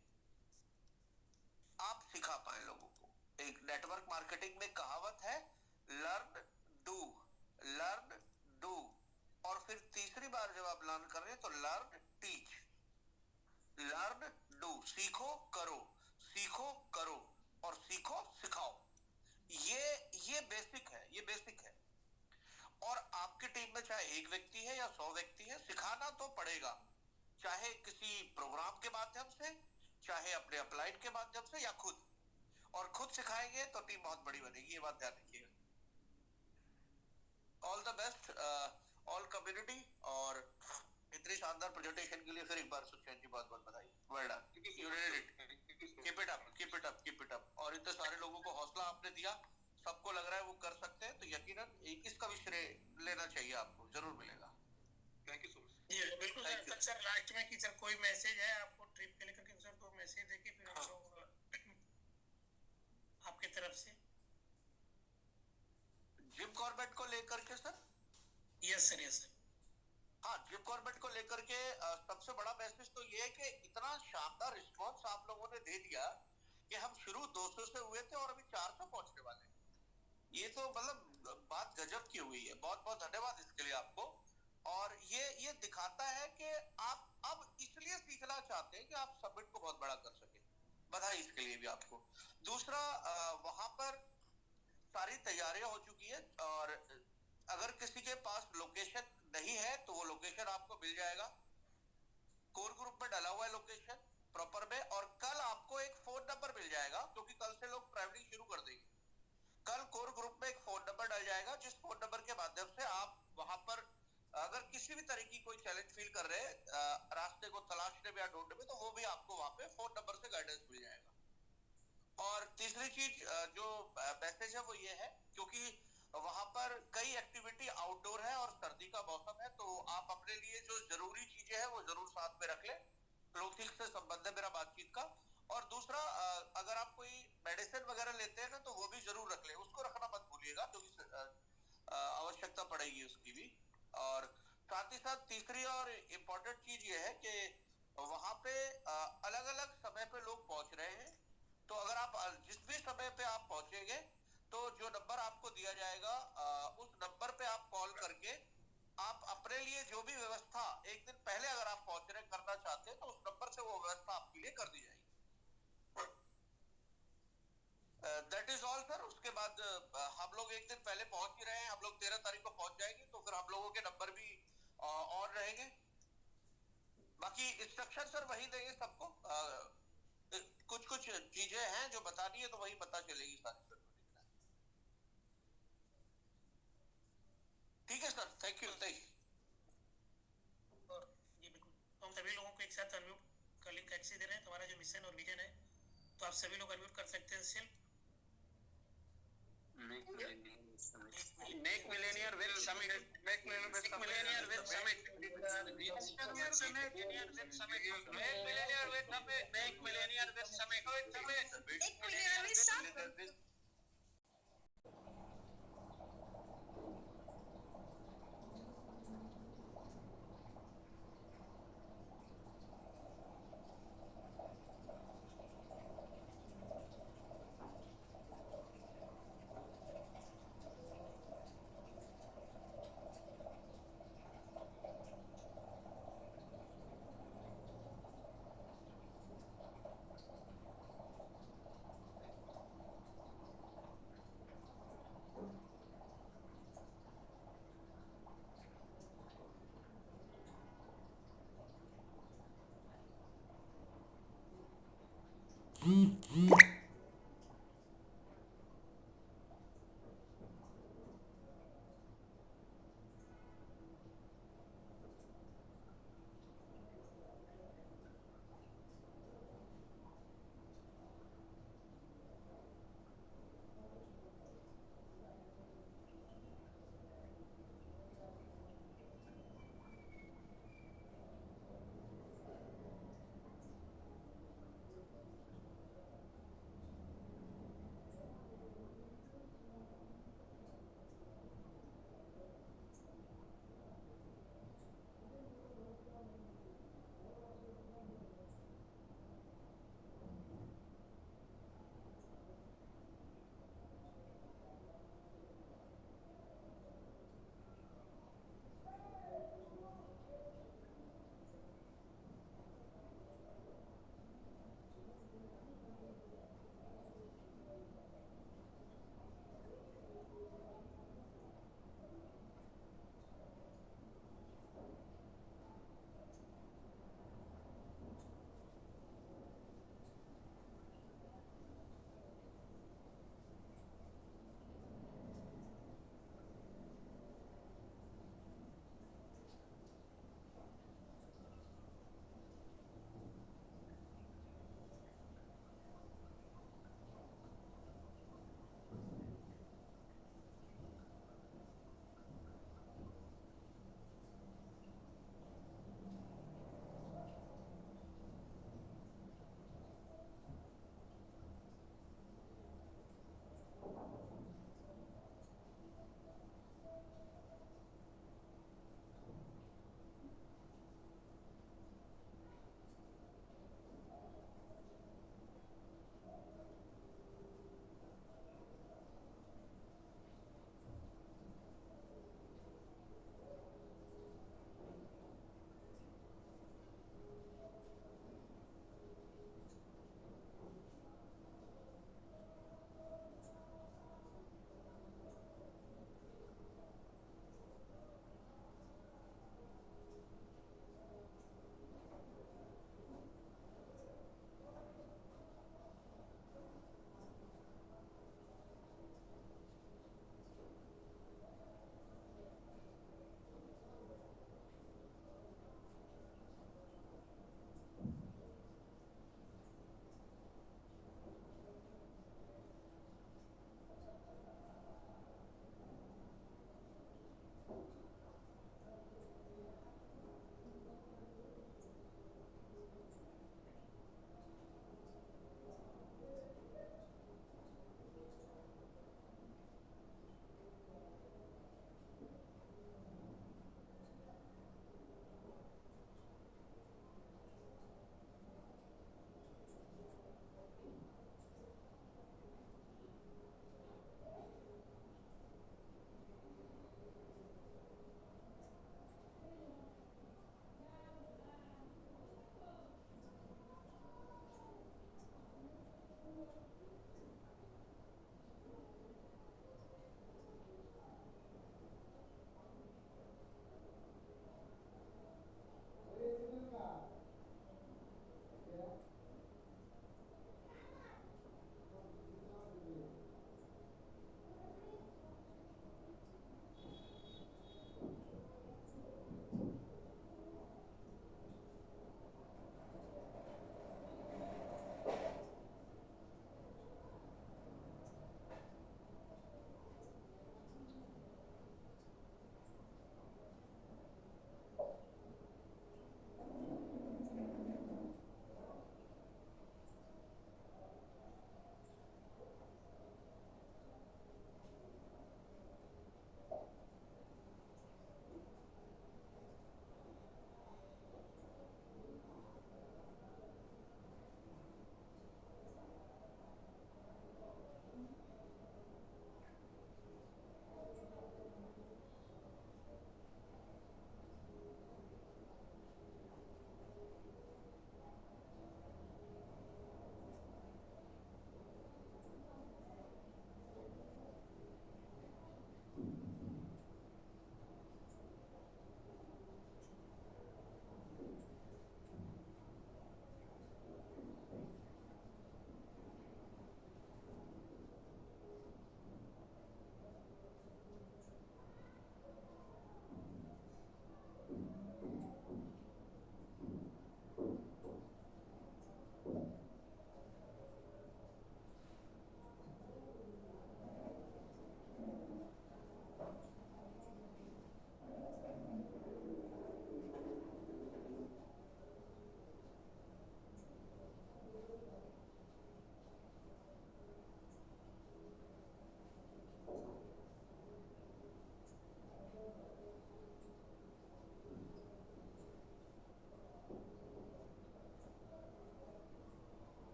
आप सिखा पाए लोगों को। एक नेटवर्क मार्केटिंग में कहावत है, लर्न डू, लर्न डू, और फिर तीसरी बार जब आप लर्न कर रहे हैं तो लर्न टीच, लर्न डू, सीखो करो, सीखो करो और सीखो सिखाओ। ये बेसिक है, ये बेसिक है। और आपकी टीम में चाहे एक व्यक्ति है या 100 व्यक्ति है, सिखाना तो पड़ेगा, चाहे किसी प्रोग्राम के माध्यम से, चाहे अपने अपलाइड के माध्यम से, या खुद। और खुद सिखाएंगे तो टीम बहुत बड़ी बनेगी, ये बात ध्यान रखिएगा। All the best all community, और इतनी शानदार प्रेजेंटेशन के लिए फिर एक बार सुखचैन जी बहुत बहुत बधाई। Well done, you did it, keep it up, keep it up, keep it up. और इतने सारे लोगों को हौसला आपने दिया, सबको लग रहा है वो कर सकते हैं, तो यकीनन इसका भी श्रेय लेना चाहिए, आपको जरूर मिलेगा। Thank you so much.
जी बिल्कुल सर। सर लास्ट में कि सर कोई मैसेज है आपको ट्रिप के लेकर के, सर तो मैसेज देके फिर हम लोग आपके तरफ से
जिम कॉर्बेट को लेकर के sir.
Yes sir, yes sir.
हाँ, जिम कॉर्बेट को लेकर के सबसे बड़ा मैसेज तो ये है कि इतना शानदार रिस्पॉन्स आप लोगों ने दे दिया कि हम शुरू 200 से हुए थे और अभी 400 पहुंचने वाले हैं। ये तो मतलब बात गजब की हुई है। बहुत बहुत धन्यवाद इसके लिए आपको। और ये दिखाता है कि आप अब इसलिए सीखना चाहते हैं कि आप सबमिट को बहुत बड़ा कर सके। बधाई इसके लिए भी आपको। दूसरा, वहां पर सारी तैयारियां हो चुकी है, और अगर किसी के पास लोकेशन नहीं है तो वो लोकेशन आपको मिल जाएगा। कोर ग्रुप में डाला हुआ है लोकेशन प्रॉपर में, और कल आपको एक फोन नंबर मिल जाएगा, क्योंकि कल से लोग ट्रैवलिंग शुरू कर देंगे। कल कोर ग्रुप में एक फोन नंबर डाल जाएगा, जिस फोन नंबर के माध्यम से आप वहां पर अगर किसी भी तरह की कोई चैलेंज फील कर रहे हैं रास्ते को तलाशने में या ढूंढने में, तो वो भी आपको वहां पे फोन नंबर से गाइडेंस मिल जाएगा। और तीसरी चीज जो मैसेज है वो ये है, क्योंकि वहां पर कई एक्टिविटी आउटडोर है और सर्दी का मौसम है, तो आप अपने लिए जो जरूरी चीजें हैं वो जरूर साथ में क्लोथिंग से संबंध है मेरा बातचीत का। और दूसरा अगर आप कोई मेडिसिन वगैरह लेते हैं ना तो वो भी जरूर रख लें, उसको रखना मत भूलिएगा क्योंकि आवश्यकता पड़ेगी उसकी भी। और साथ ही साथ तीसरी और इम्पोर्टेंट चीज ये है कि वहां पे अलग अलग समय पे लोग पहुंच रहे हैं, तो अगर आप जिस भी समय पे आप पहुंचेंगे तो जो नंबर आपको दिया जाएगा उस नंबर पे आप कॉल करके आप अपने लिए जो भी व्यवस्था एक दिन पहले अगर आप पहुंच रहे करना चाहते हैं तो उस नंबर से वो व्यवस्था आपके लिए कर दी जाएगी। That is all sir. उसके बाद हम लोग एक दिन पहले पहुंच ही रहे हैं, हम लोग 13 तारीख को पहुंच जाएंगे, तो फिर हम लोगों के नंबर भी ऑन रहेंगे। बाकी इंस्ट्रक्शन सर वही देंगे सबको, कुछ कुछ चीजें हैं जो बतानी है तो वही पता चलेगी सारी। ठीक है सर, थैंक यू।
और ये बिल्कुल तो हम सभी लोगों को एक साथ अनम्यूट का लिंक एक्सेस दे रहे हैं। तुम्हारा जो मिशन और विजन है तो आप सभी लोग अनम्यूट कर सकते हैं self.
Make Millennial Web Summit. Make Millennial Web Summit. Make Millennial Web Summit. Make Millennial Web Summit. Make Millennial Web Summit.
एक मिलियन में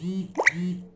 है।